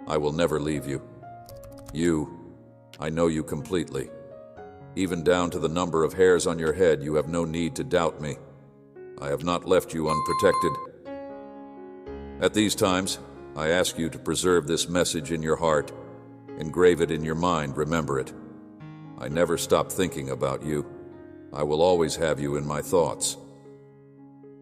I will never leave you. I know you completely. Even down to the number of hairs on your head, you have no need to doubt me. I have not left you unprotected. At these times, I ask you to preserve this message in your heart. Engrave it in your mind, remember it. I never stop thinking about you. I will always have you in my thoughts.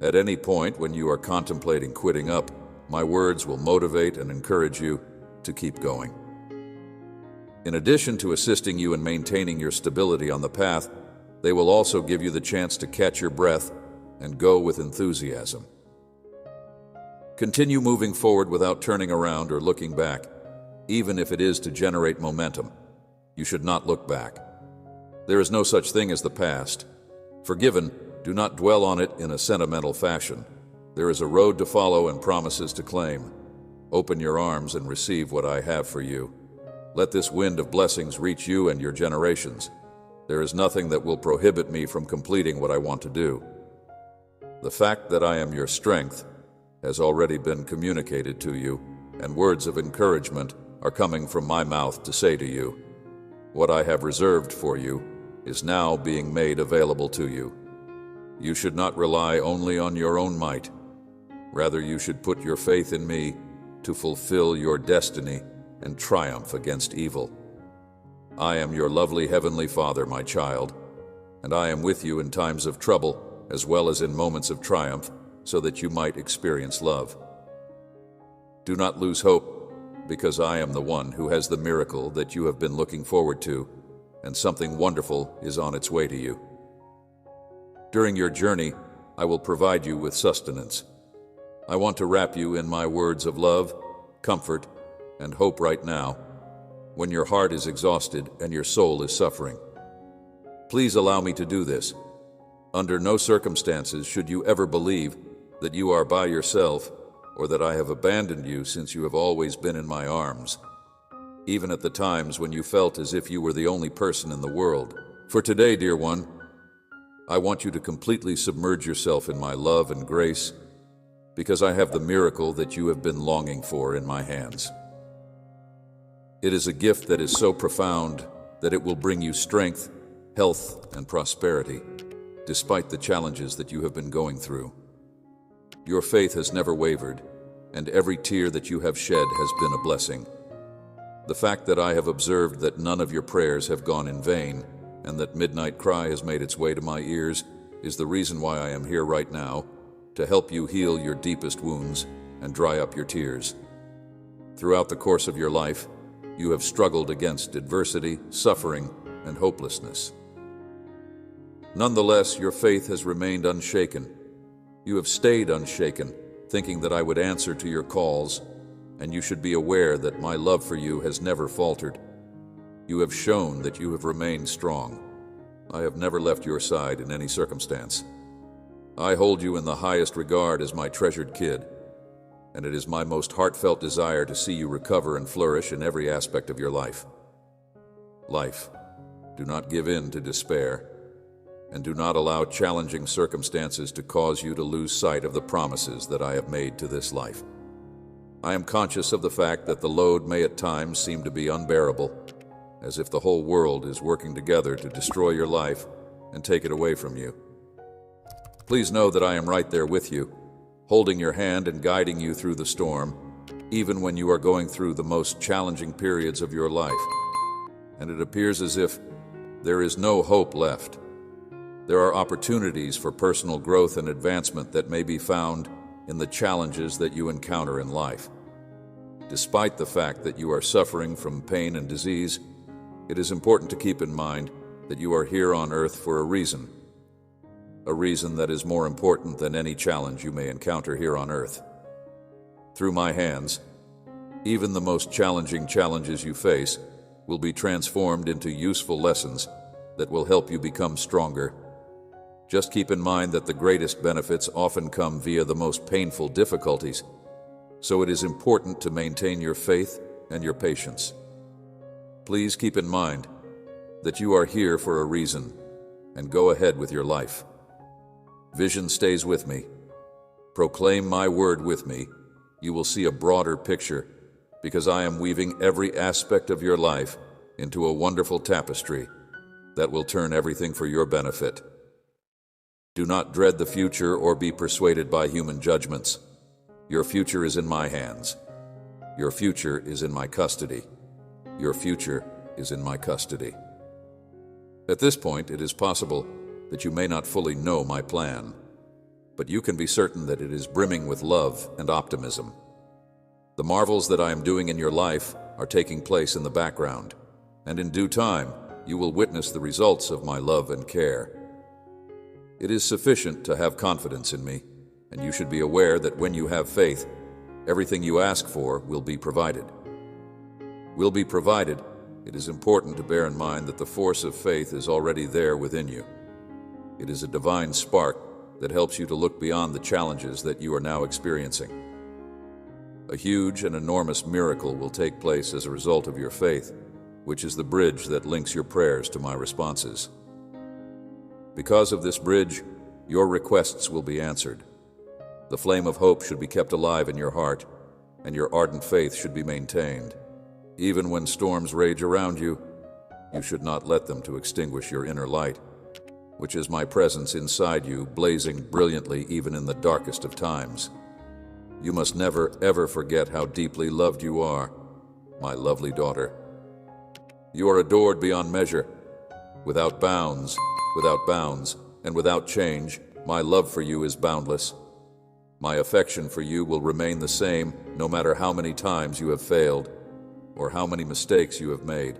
At any point when you are contemplating quitting up, my words will motivate and encourage you to keep going. In addition to assisting you in maintaining your stability on the path, they will also give you the chance to catch your breath and go with enthusiasm. Continue moving forward without turning around or looking back, even if it is to generate momentum. You should not look back. There is no such thing as the past. Forgiven, do not dwell on it in a sentimental fashion. There is a road to follow and promises to claim. Open your arms and receive what I have for you. Let this wind of blessings reach you and your generations. There is nothing that will prohibit me from completing what I want to do. The fact that I am your strength has already been communicated to you, and words of encouragement are coming from my mouth to say to you. What I have reserved for you is now being made available to you. You should not rely only on your own might. Rather, you should put your faith in me to fulfill your destiny and triumph against evil. I am your lovely Heavenly Father, my child, and I am with you in times of trouble as well as in moments of triumph, so that you might experience love. Do not lose hope, because I am the one who has the miracle that you have been looking forward to, and something wonderful is on its way to you. During your journey, I will provide you with sustenance. I want to wrap you in my words of love, comfort, and hope right now, when your heart is exhausted and your soul is suffering. Please allow me to do this. Under no circumstances should you ever believe that you are by yourself or that I have abandoned you, since you have always been in my arms, even at the times when you felt as if you were the only person in the world. For today, dear one, I want you to completely submerge yourself in my love and grace, because I have the miracle that you have been longing for in my hands. It is a gift that is so profound that it will bring you strength, health, and prosperity, despite the challenges that you have been going through. Your faith has never wavered, and every tear that you have shed has been a blessing. The fact that I have observed that none of your prayers have gone in vain, and that midnight cry has made its way to my ears, is the reason why I am here right now, to help you heal your deepest wounds and dry up your tears. Throughout the course of your life, you have struggled against adversity, suffering, and hopelessness. Nonetheless, your faith has remained unshaken. You have stayed unshaken, thinking that I would answer to your calls, and you should be aware that my love for you has never faltered. You have shown that you have remained strong. I have never left your side in any circumstance. I hold you in the highest regard as my treasured kid, and it is my most heartfelt desire to see you recover and flourish in every aspect of your life. Life, do not give in to despair, and do not allow challenging circumstances to cause you to lose sight of the promises that I have made to this life. I am conscious of the fact that the load may at times seem to be unbearable, as if the whole world is working together to destroy your life and take it away from you. Please know that I am right there with you, holding your hand and guiding you through the storm, even when you are going through the most challenging periods of your life, and it appears as if there is no hope left. There are opportunities for personal growth and advancement that may be found in the challenges that you encounter in life. Despite the fact that you are suffering from pain and disease, it is important to keep in mind that you are here on earth for a reason that is more important than any challenge you may encounter here on earth. Through my hands, even the most challenging challenges you face will be transformed into useful lessons that will help you become stronger. Just keep in mind that the greatest benefits often come via the most painful difficulties, so it is important to maintain your faith and your patience. Please keep in mind that you are here for a reason, and go ahead with your life. Vision stays with me. Proclaim my word with me. You will see a broader picture, because I am weaving every aspect of your life into a wonderful tapestry that will turn everything for your benefit. Do not dread the future or be persuaded by human judgments. Your future is in my hands. Your future is in my custody. Your future is in my custody. At this point, it is possible that you may not fully know my plan, but you can be certain that it is brimming with love and optimism. The marvels that I am doing in your life are taking place in the background, and in due time, you will witness the results of my love and care. It is sufficient to have confidence in me, and you should be aware that when you have faith, everything you ask for will be provided. Will be provided, it is important to bear in mind that the force of faith is already there within you. It is a divine spark that helps you to look beyond the challenges that you are now experiencing. A huge and enormous miracle will take place as a result of your faith, which is the bridge that links your prayers to my responses. Because of this bridge, your requests will be answered. The flame of hope should be kept alive in your heart, and your ardent faith should be maintained. Even when storms rage around you, you should not let them to extinguish your inner light, which is my presence inside you, blazing brilliantly even in the darkest of times. You must never, ever forget how deeply loved you are, my lovely daughter. You are adored beyond measure, without bounds, and without change. My love for you is boundless. My affection for you will remain the same no matter how many times you have failed or how many mistakes you have made.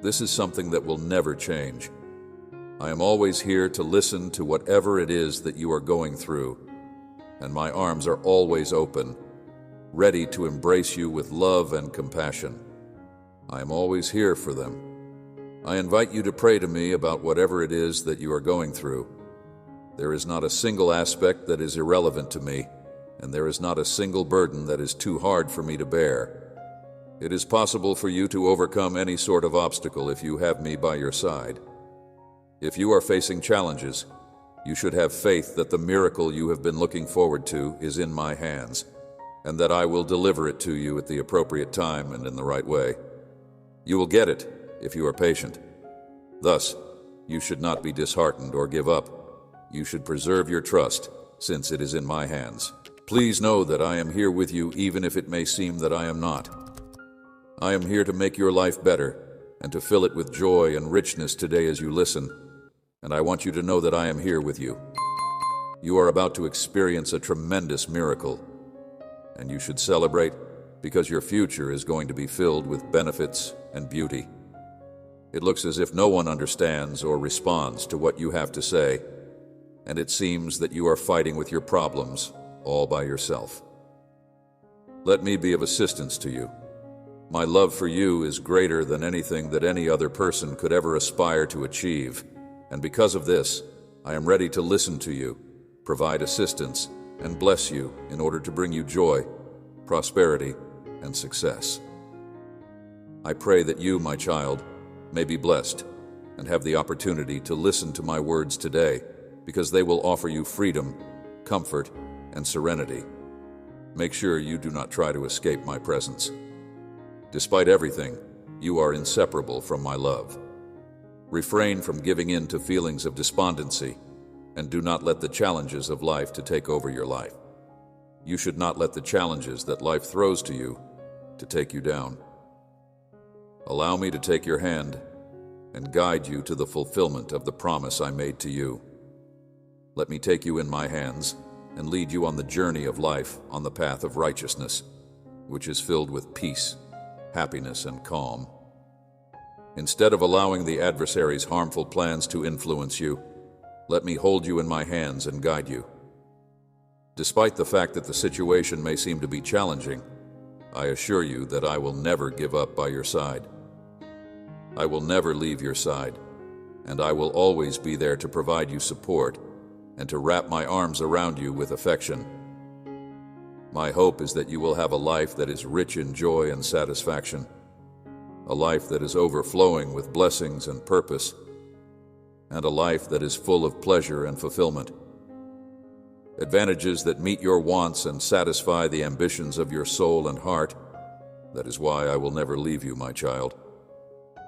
This is something that will never change. I am always here to listen to whatever it is that you are going through, and my arms are always open, ready to embrace you with love and compassion. I am always here for them. I invite you to pray to me about whatever it is that you are going through. There is not a single aspect that is irrelevant to me, and there is not a single burden that is too hard for me to bear. It is possible for you to overcome any sort of obstacle if you have me by your side. If you are facing challenges, you should have faith that the miracle you have been looking forward to is in my hands, and that I will deliver it to you at the appropriate time and in the right way. You will get it if you are patient. Thus, you should not be disheartened or give up. You should preserve your trust, since it is in my hands. Please know that I am here with you even if it may seem that I am not. I am here to make your life better and to fill it with joy and richness today as you listen, and I want you to know that I am here with you. You are about to experience a tremendous miracle, and you should celebrate because your future is going to be filled with benefits and beauty. It looks as if no one understands or responds to what you have to say, and it seems that you are fighting with your problems all by yourself. Let me be of assistance to you. My love for you is greater than anything that any other person could ever aspire to achieve, and because of this, I am ready to listen to you, provide assistance, and bless you in order to bring you joy, prosperity, and success. I pray that you, my child, may be blessed and have the opportunity to listen to my words today, because they will offer you freedom, comfort, and serenity. Make sure you do not try to escape my presence. Despite everything, you are inseparable from my love. Refrain from giving in to feelings of despondency, and do not let the challenges of life to take over your life. You should not let the challenges that life throws to you to take you down. Allow me to take your hand and guide you to the fulfillment of the promise I made to you. Let me take you in my hands and lead you on the journey of life on the path of righteousness, which is filled with peace, happiness, and calm. Instead of allowing the adversary's harmful plans to influence you, let me hold you in my hands and guide you. Despite the fact that the situation may seem to be challenging, I assure you that I will never give up by your side. I will never leave your side, and I will always be there to provide you support and to wrap my arms around you with affection. My hope is that you will have a life that is rich in joy and satisfaction, a life that is overflowing with blessings and purpose, and a life that is full of pleasure and fulfillment. Advantages that meet your wants and satisfy the ambitions of your soul and heart. That is why I will never leave you, my child.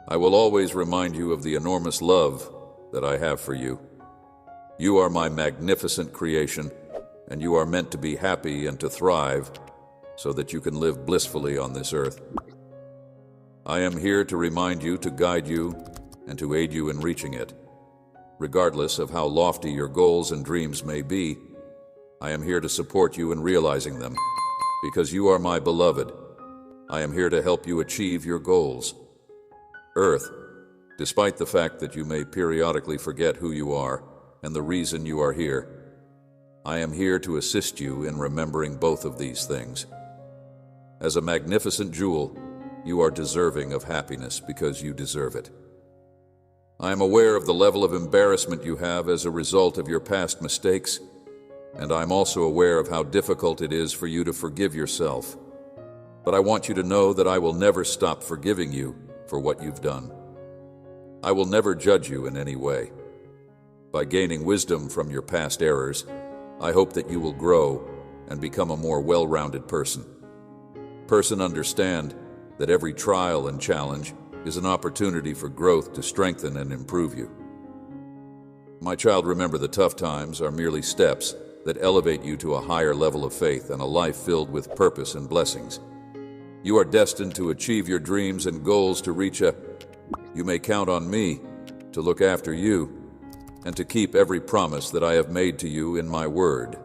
I will always remind you of the enormous love that I have for you. You are my magnificent creation, and you are meant to be happy and to thrive so that you can live blissfully on this earth. I am here to remind you, to guide you, and to aid you in reaching it. Regardless of how lofty your goals and dreams may be, I am here to support you in realizing them. Because you are my beloved, I am here to help you achieve your goals. Earth, despite the fact that you may periodically forget who you are and the reason you are here, I am here to assist you in remembering both of these things. As a magnificent jewel, you are deserving of happiness because you deserve it. I am aware of the level of embarrassment you have as a result of your past mistakes, and I am also aware of how difficult it is for you to forgive yourself. But I want you to know that I will never stop forgiving you for what you've done. I will never judge you in any way. By gaining wisdom from your past errors, I hope that you will grow and become a more well-rounded person. Understand that every trial and challenge is an opportunity for growth to strengthen and improve you. My child, remember, the tough times are merely steps that elevate you to a higher level of faith and a life filled with purpose and blessings. You are destined to achieve your dreams and goals, to reach a... You may count on me to look after you and to keep every promise that I have made to you in my word.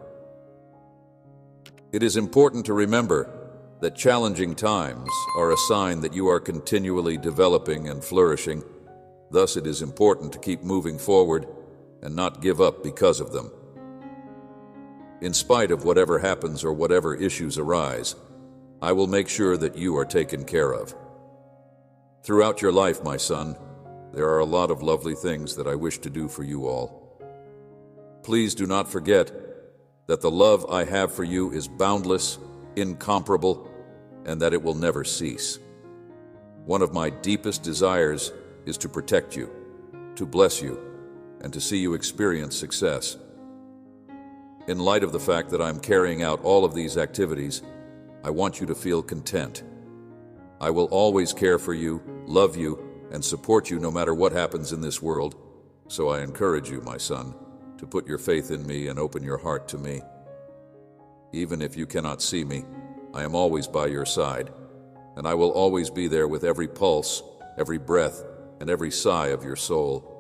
It is important to remember that challenging times are a sign that you are continually developing and flourishing. Thus, it is important to keep moving forward and not give up because of them. In spite of whatever happens or whatever issues arise, I will make sure that you are taken care of. Throughout your life, my son, there are a lot of lovely things that I wish to do for you all. Please do not forget that the love I have for you is boundless, incomparable, and that it will never cease. One of my deepest desires is to protect you, to bless you, and to see you experience success. In light of the fact that I'm carrying out all of these activities, I want you to feel content. I will always care for you, love you, and support you no matter what happens in this world. So I encourage you, my son, to put your faith in me and open your heart to me. Even if you cannot see me, I am always by your side, and I will always be there with every pulse, every breath, and every sigh of your soul.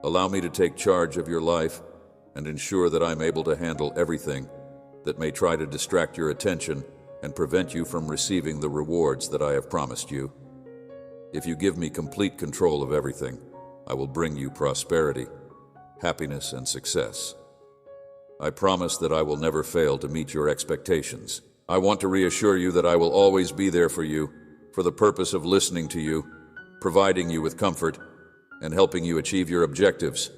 Allow me to take charge of your life and ensure that I'm able to handle everything that may try to distract your attention and prevent you from receiving the rewards that I have promised you. If you give me complete control of everything, I will bring you prosperity, happiness, and success. I promise that I will never fail to meet your expectations. I want to reassure you that I will always be there for you, for the purpose of listening to you, providing you with comfort, and helping you achieve your objectives.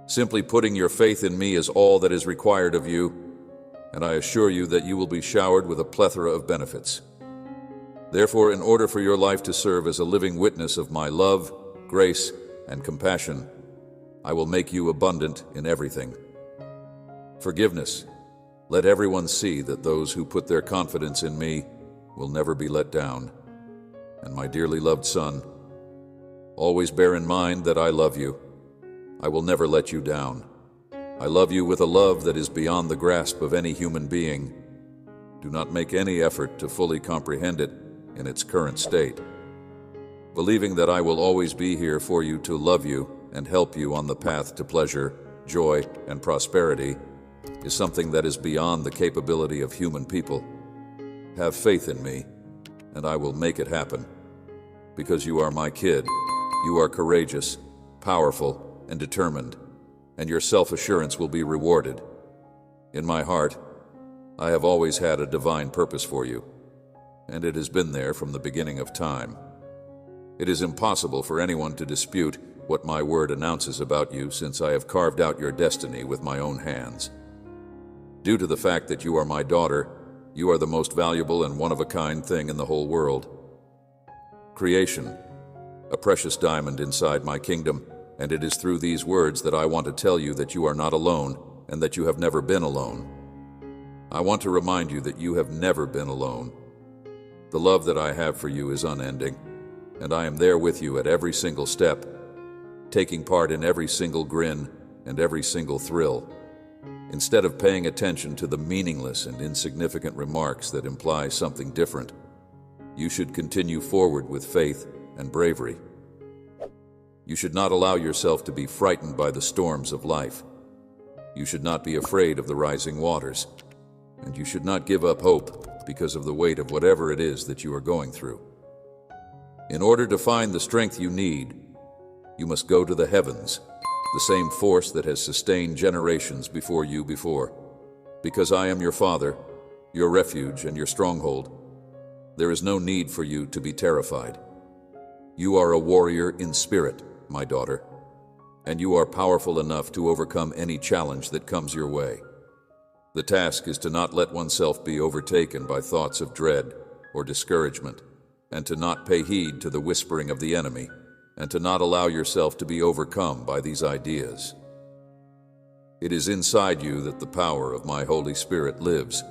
Simply putting your faith in me is all that is required of you, and I assure you that you will be showered with a plethora of benefits. Therefore, in order for your life to serve as a living witness of my love, grace, and compassion, I will make you abundant in everything. Forgiveness. Let everyone see that those who put their confidence in me will never be let down. And my dearly loved son, always bear in mind that I love you. I will never let you down. I love you with a love that is beyond the grasp of any human being. Do not make any effort to fully comprehend it in its current state. Believing that I will always be here for you to love you and help you on the path to pleasure, joy, and prosperity is something that is beyond the capability of human people. Have faith in me, and I will make it happen. Because you are my kid, you are courageous, powerful, and determined, and your self-assurance will be rewarded. In my heart, I have always had a divine purpose for you, and it has been there from the beginning of time. It is impossible for anyone to dispute what my word announces about you, since I have carved out your destiny with my own hands. Due to the fact that you are my daughter, you are the most valuable and one-of-a-kind thing in the whole world. Creation, a precious diamond inside my kingdom, and it is through these words that I want to tell you that you are not alone and that you have never been alone. I want to remind you that you have never been alone. The love that I have for you is unending, and I am there with you at every single step, taking part in every single grin and every single thrill. Instead of paying attention to the meaningless and insignificant remarks that imply something different, you should continue forward with faith and bravery. You should not allow yourself to be frightened by the storms of life. You should not be afraid of the rising waters, and you should not give up hope because of the weight of whatever it is that you are going through. In order to find the strength you need, you must go to the heavens, the same force that has sustained generations before you before. Because I am your father, your refuge, and your stronghold, there is no need for you to be terrified. You are a warrior in spirit, my daughter, and you are powerful enough to overcome any challenge that comes your way. The task is to not let oneself be overtaken by thoughts of dread or discouragement, and to not pay heed to the whispering of the enemy, and to not allow yourself to be overcome by these ideas. It is inside you that the power of my Holy Spirit lives.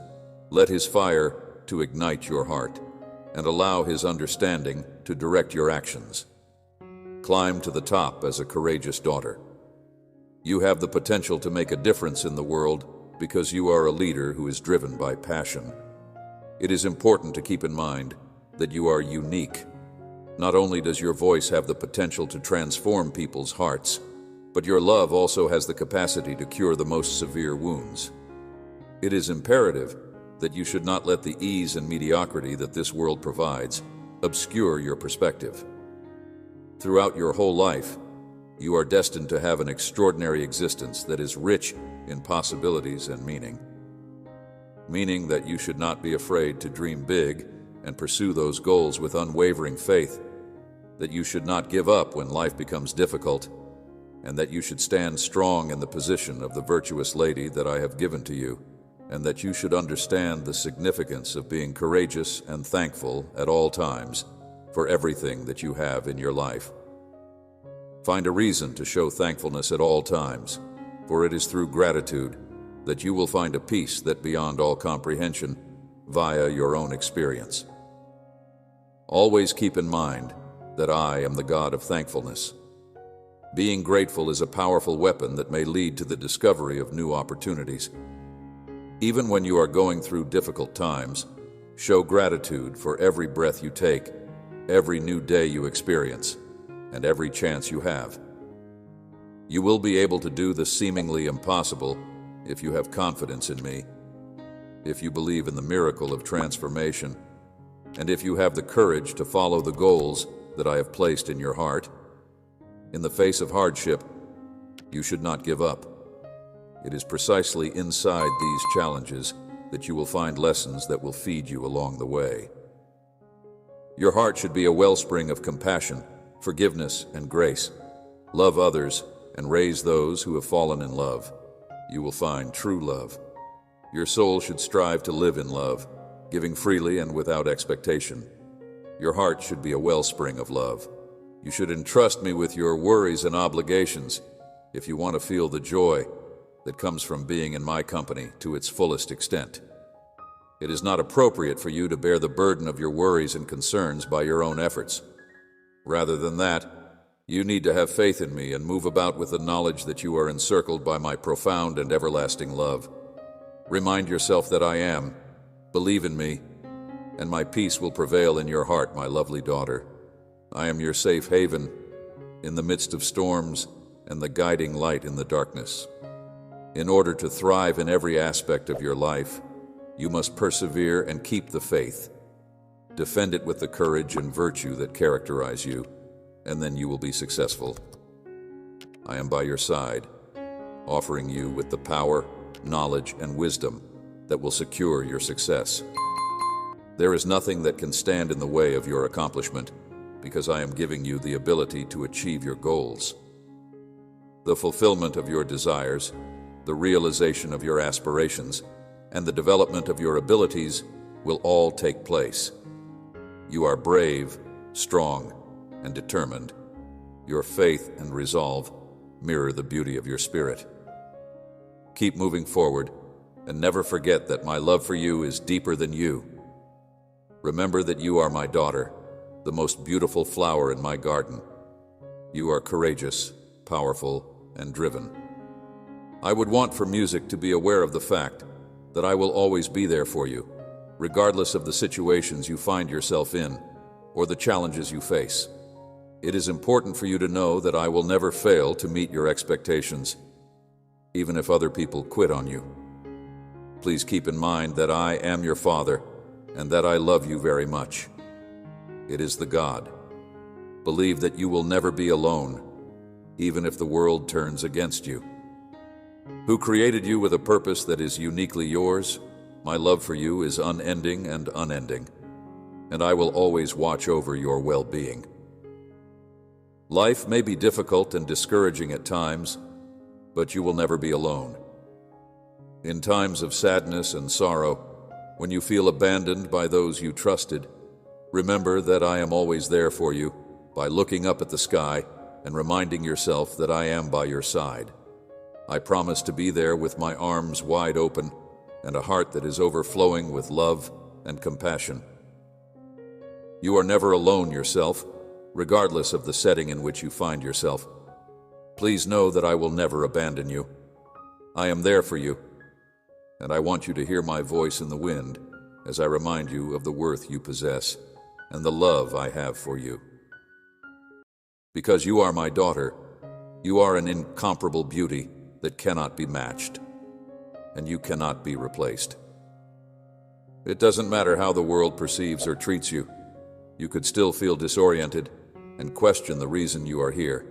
Let His fire to ignite your heart, and allow His understanding to direct your actions. Climb to the top as a courageous daughter. You have the potential to make a difference in the world because you are a leader who is driven by passion. It is important to keep in mind that you are unique. Not only does your voice have the potential to transform people's hearts, but your love also has the capacity to cure the most severe wounds. It is imperative that you should not let the ease and mediocrity that this world provides obscure your perspective. Throughout your whole life, you are destined to have an extraordinary existence that is rich in possibilities and meaning. Meaning that you should not be afraid to dream big and pursue those goals with unwavering faith, that you should not give up when life becomes difficult, and that you should stand strong in the position of the virtuous lady that I have given to you, and that you should understand the significance of being courageous and thankful at all times for everything that you have in your life. Find a reason to show thankfulness at all times, for it is through gratitude that you will find a peace that beyond all comprehension via your own experience. Always keep in mind that I am the God of thankfulness. Being grateful is a powerful weapon that may lead to the discovery of new opportunities. Even when you are going through difficult times, show gratitude for every breath you take, every new day you experience, and every chance you have. You will be able to do the seemingly impossible if you have confidence in me, if you believe in the miracle of transformation, and if you have the courage to follow the goals that I have placed in your heart. In the face of hardship, you should not give up. It is precisely inside these challenges that you will find lessons that will feed you along the way. Your heart should be a wellspring of compassion, forgiveness, and grace. Love others and raise those who have fallen in love. You will find true love. Your soul should strive to live in love, giving freely and without expectation. Your heart should be a wellspring of love. You should entrust me with your worries and obligations if you want to feel the joy that comes from being in my company to its fullest extent. It is not appropriate for you to bear the burden of your worries and concerns by your own efforts. Rather than that, you need to have faith in me and move about with the knowledge that you are encircled by my profound and everlasting love. Remind yourself that I am, believe in me, and my peace will prevail in your heart, my lovely daughter. I am your safe haven in the midst of storms and the guiding light in the darkness. In order to thrive in every aspect of your life, you must persevere and keep the faith. Defend it with the courage and virtue that characterize you, and then you will be successful. I am by your side, offering you with the power, knowledge, and wisdom that will secure your success. There is nothing that can stand in the way of your accomplishment, because I am giving you the ability to achieve your goals. The fulfillment of your desires, the realization of your aspirations, and the development of your abilities will all take place. You are brave, strong, and determined. Your faith and resolve mirror the beauty of your spirit. Keep moving forward, and never forget that my love for you is deeper than you. Remember that you are my daughter, the most beautiful flower in my garden. You are courageous, powerful, and driven. I would want for music to be aware of the fact that I will always be there for you, regardless of the situations you find yourself in or the challenges you face. It is important for you to know that I will never fail to meet your expectations, even if other people quit on you. Please keep in mind that I am your father and that I love you very much. It is the God. Believe that you will never be alone, even if the world turns against you. Who created you with a purpose that is uniquely yours? My love for you is unending and unending, and I will always watch over your well-being. Life may be difficult and discouraging at times, but you will never be alone. In times of sadness and sorrow, when you feel abandoned by those you trusted, remember that I am always there for you by looking up at the sky and reminding yourself that I am by your side. I promise to be there with my arms wide open and a heart that is overflowing with love and compassion. You are never alone yourself, regardless of the setting in which you find yourself. Please know that I will never abandon you. I am there for you, and I want you to hear my voice in the wind as I remind you of the worth you possess and the love I have for you. Because you are my daughter, you are an incomparable beauty that cannot be matched, and you cannot be replaced. It doesn't matter how the world perceives or treats you. You could still feel disoriented and question the reason you are here.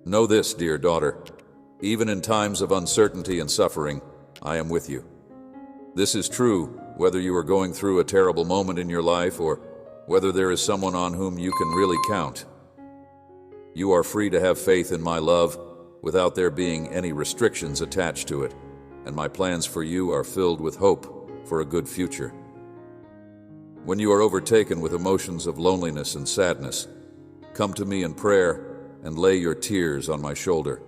Know this, dear daughter, even in times of uncertainty and suffering, I am with you. This is true whether you are going through a terrible moment in your life or whether there is someone on whom you can really count. You are free to have faith in my love without there being any restrictions attached to it, and my plans for you are filled with hope for a good future. When you are overtaken with emotions of loneliness and sadness, come to me in prayer and lay your tears on my shoulder.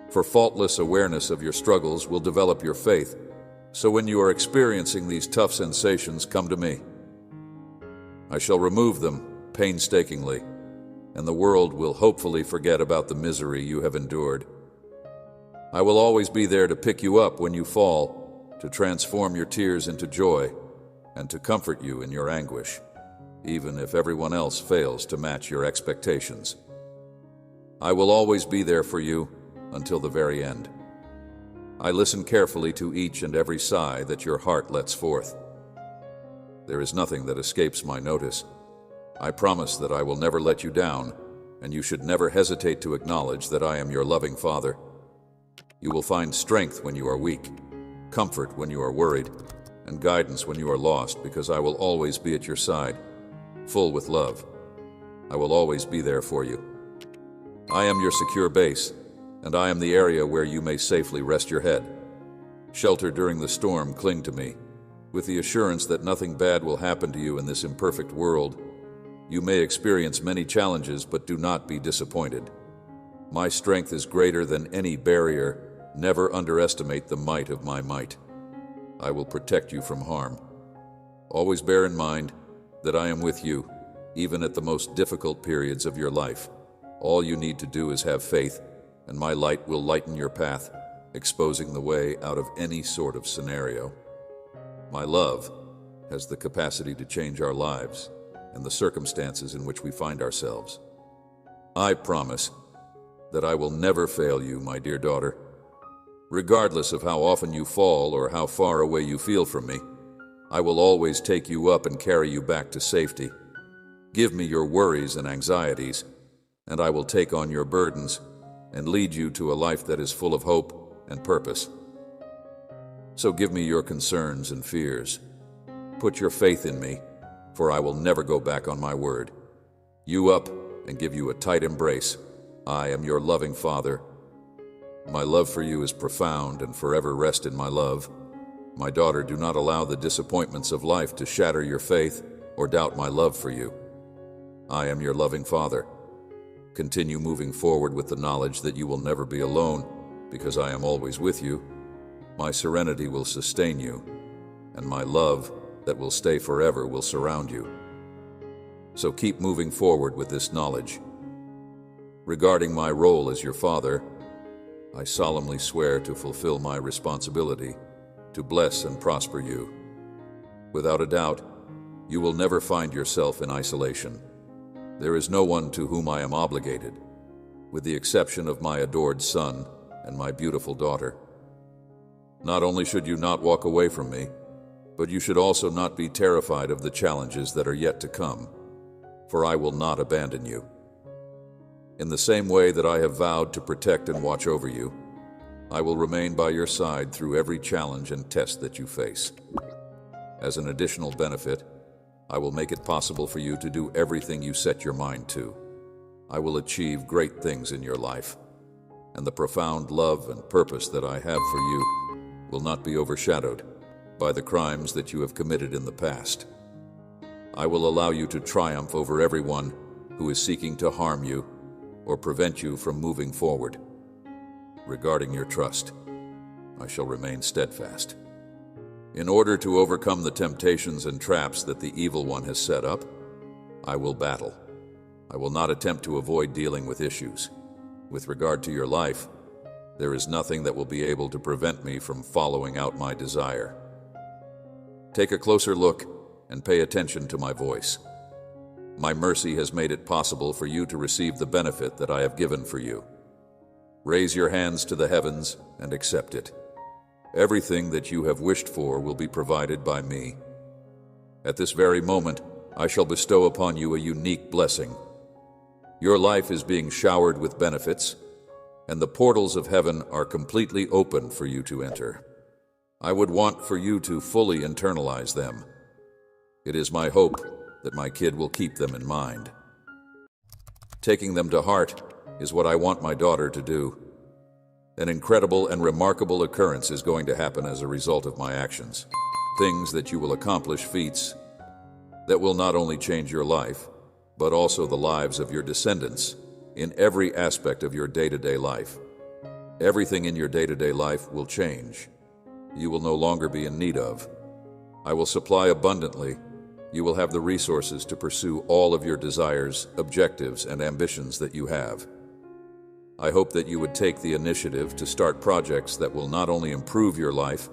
For faultless awareness of your struggles will develop your faith, so when you are experiencing these tough sensations, come to me. I shall remove them painstakingly, and the world will hopefully forget about the misery you have endured. I will always be there to pick you up when you fall, to transform your tears into joy, and to comfort you in your anguish, even if everyone else fails to match your expectations. I will always be there for you, until the very end. I listen carefully to each and every sigh that your heart lets forth. There is nothing that escapes my notice. I promise that I will never let you down, and you should never hesitate to acknowledge that I am your loving Father. You will find strength when you are weak, comfort when you are worried, and guidance when you are lost, because I will always be at your side, full with love. I will always be there for you. I am your secure base, and I am the area where you may safely rest your head. Shelter during the storm, cling to me, with the assurance that nothing bad will happen to you in this imperfect world. You may experience many challenges, but do not be disappointed. My strength is greater than any barrier. Never underestimate the might of my might. I will protect you from harm. Always bear in mind that I am with you, even at the most difficult periods of your life. All you need to do is have faith, and my light will lighten your path, exposing the way out of any sort of scenario. My love has the capacity to change our lives and the circumstances in which we find ourselves. I promise that I will never fail you, my dear daughter. Regardless of how often you fall or how far away you feel from me, I will always take you up and carry you back to safety. Give me your worries and anxieties, and I will take on your burdens and lead you to a life that is full of hope and purpose. So give me your concerns and fears. Put your faith in me, for I will never go back on my word. You up and give you a tight embrace. I am your loving Father. My love for you is profound, and forever rest in my love. My daughter, do not allow the disappointments of life to shatter your faith or doubt my love for you. I am your loving Father. Continue moving forward with the knowledge that you will never be alone, because I am always with you. My serenity will sustain you, and my love that will stay forever will surround you. So keep moving forward with this knowledge. Regarding my role as your father, I solemnly swear to fulfill my responsibility to bless and prosper you. Without a doubt, you will never find yourself in isolation. There is no one to whom I am obligated, with the exception of my adored son and my beautiful daughter. Not only should you not walk away from me, but you should also not be terrified of the challenges that are yet to come, for I will not abandon you. In the same way that I have vowed to protect and watch over you, I will remain by your side through every challenge and test that you face. As an additional benefit, I will make it possible for you to do everything you set your mind to. I will achieve great things in your life, and the profound love and purpose that I have for you will not be overshadowed by the crimes that you have committed in the past. I will allow you to triumph over everyone who is seeking to harm you or prevent you from moving forward. Regarding your trust, I shall remain steadfast. In order to overcome the temptations and traps that the evil one has set up, I will battle. I will not attempt to avoid dealing with issues. With regard to your life, there is nothing that will be able to prevent me from following out my desire. Take a closer look and pay attention to my voice. My mercy has made it possible for you to receive the benefit that I have given for you. Raise your hands to the heavens and accept it. Everything that you have wished for will be provided by me. At this very moment, I shall bestow upon you a unique blessing. Your life is being showered with benefits, and the portals of heaven are completely open for you to enter. I would want for you to fully internalize them. It is my hope that my kid will keep them in mind. Taking them to heart is what I want my daughter to do. An incredible and remarkable occurrence is going to happen as a result of my actions. Things that you will accomplish, feats that will not only change your life, but also the lives of your descendants in every aspect of your day-to-day life. Everything in your day-to-day life will change. You will no longer be in need of. I will supply abundantly. You will have the resources to pursue all of your desires, objectives, and ambitions that you have. I hope that you would take the initiative to start projects that will not only improve your life,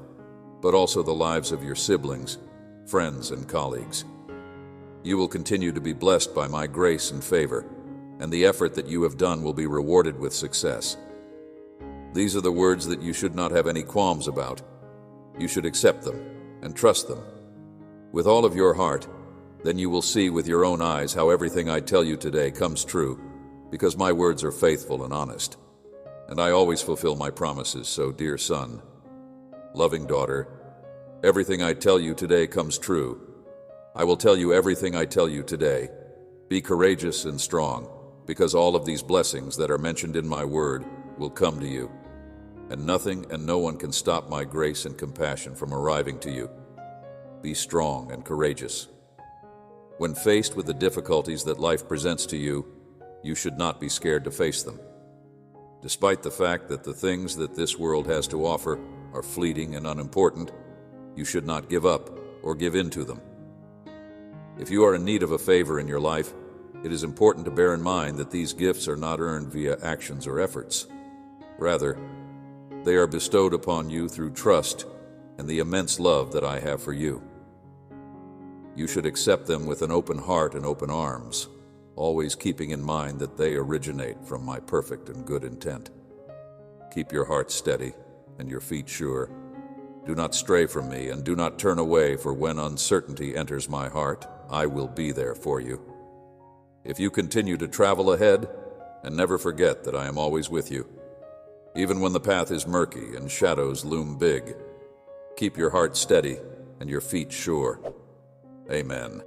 but also the lives of your siblings, friends, and colleagues. You will continue to be blessed by my grace and favor, and the effort that you have done will be rewarded with success. These are the words that you should not have any qualms about. You should accept them and trust them with all of your heart. Then you will see with your own eyes how everything I tell you today comes true, because my words are faithful and honest, and I always fulfill my promises. So, dear son, loving daughter, everything I tell you today comes true. I will tell you everything I tell you today. Be courageous and strong, because all of these blessings that are mentioned in my word will come to you, and nothing and no one can stop my grace and compassion from arriving to you. Be strong and courageous. When faced with the difficulties that life presents to you, you should not be scared to face them. Despite the fact that the things that this world has to offer are fleeting and unimportant, you should not give up or give in to them. If you are in need of a favor in your life, it is important to bear in mind that these gifts are not earned via actions or efforts. Rather, they are bestowed upon you through trust and the immense love that I have for you. You should accept them with an open heart and open arms, always keeping in mind that they originate from my perfect and good intent. Keep your heart steady and your feet sure. Do not stray from me, and do not turn away, for when uncertainty enters my heart, I will be there for you. If you continue to travel ahead, and never forget that I am always with you, even when the path is murky and shadows loom big, keep your heart steady and your feet sure. Amen.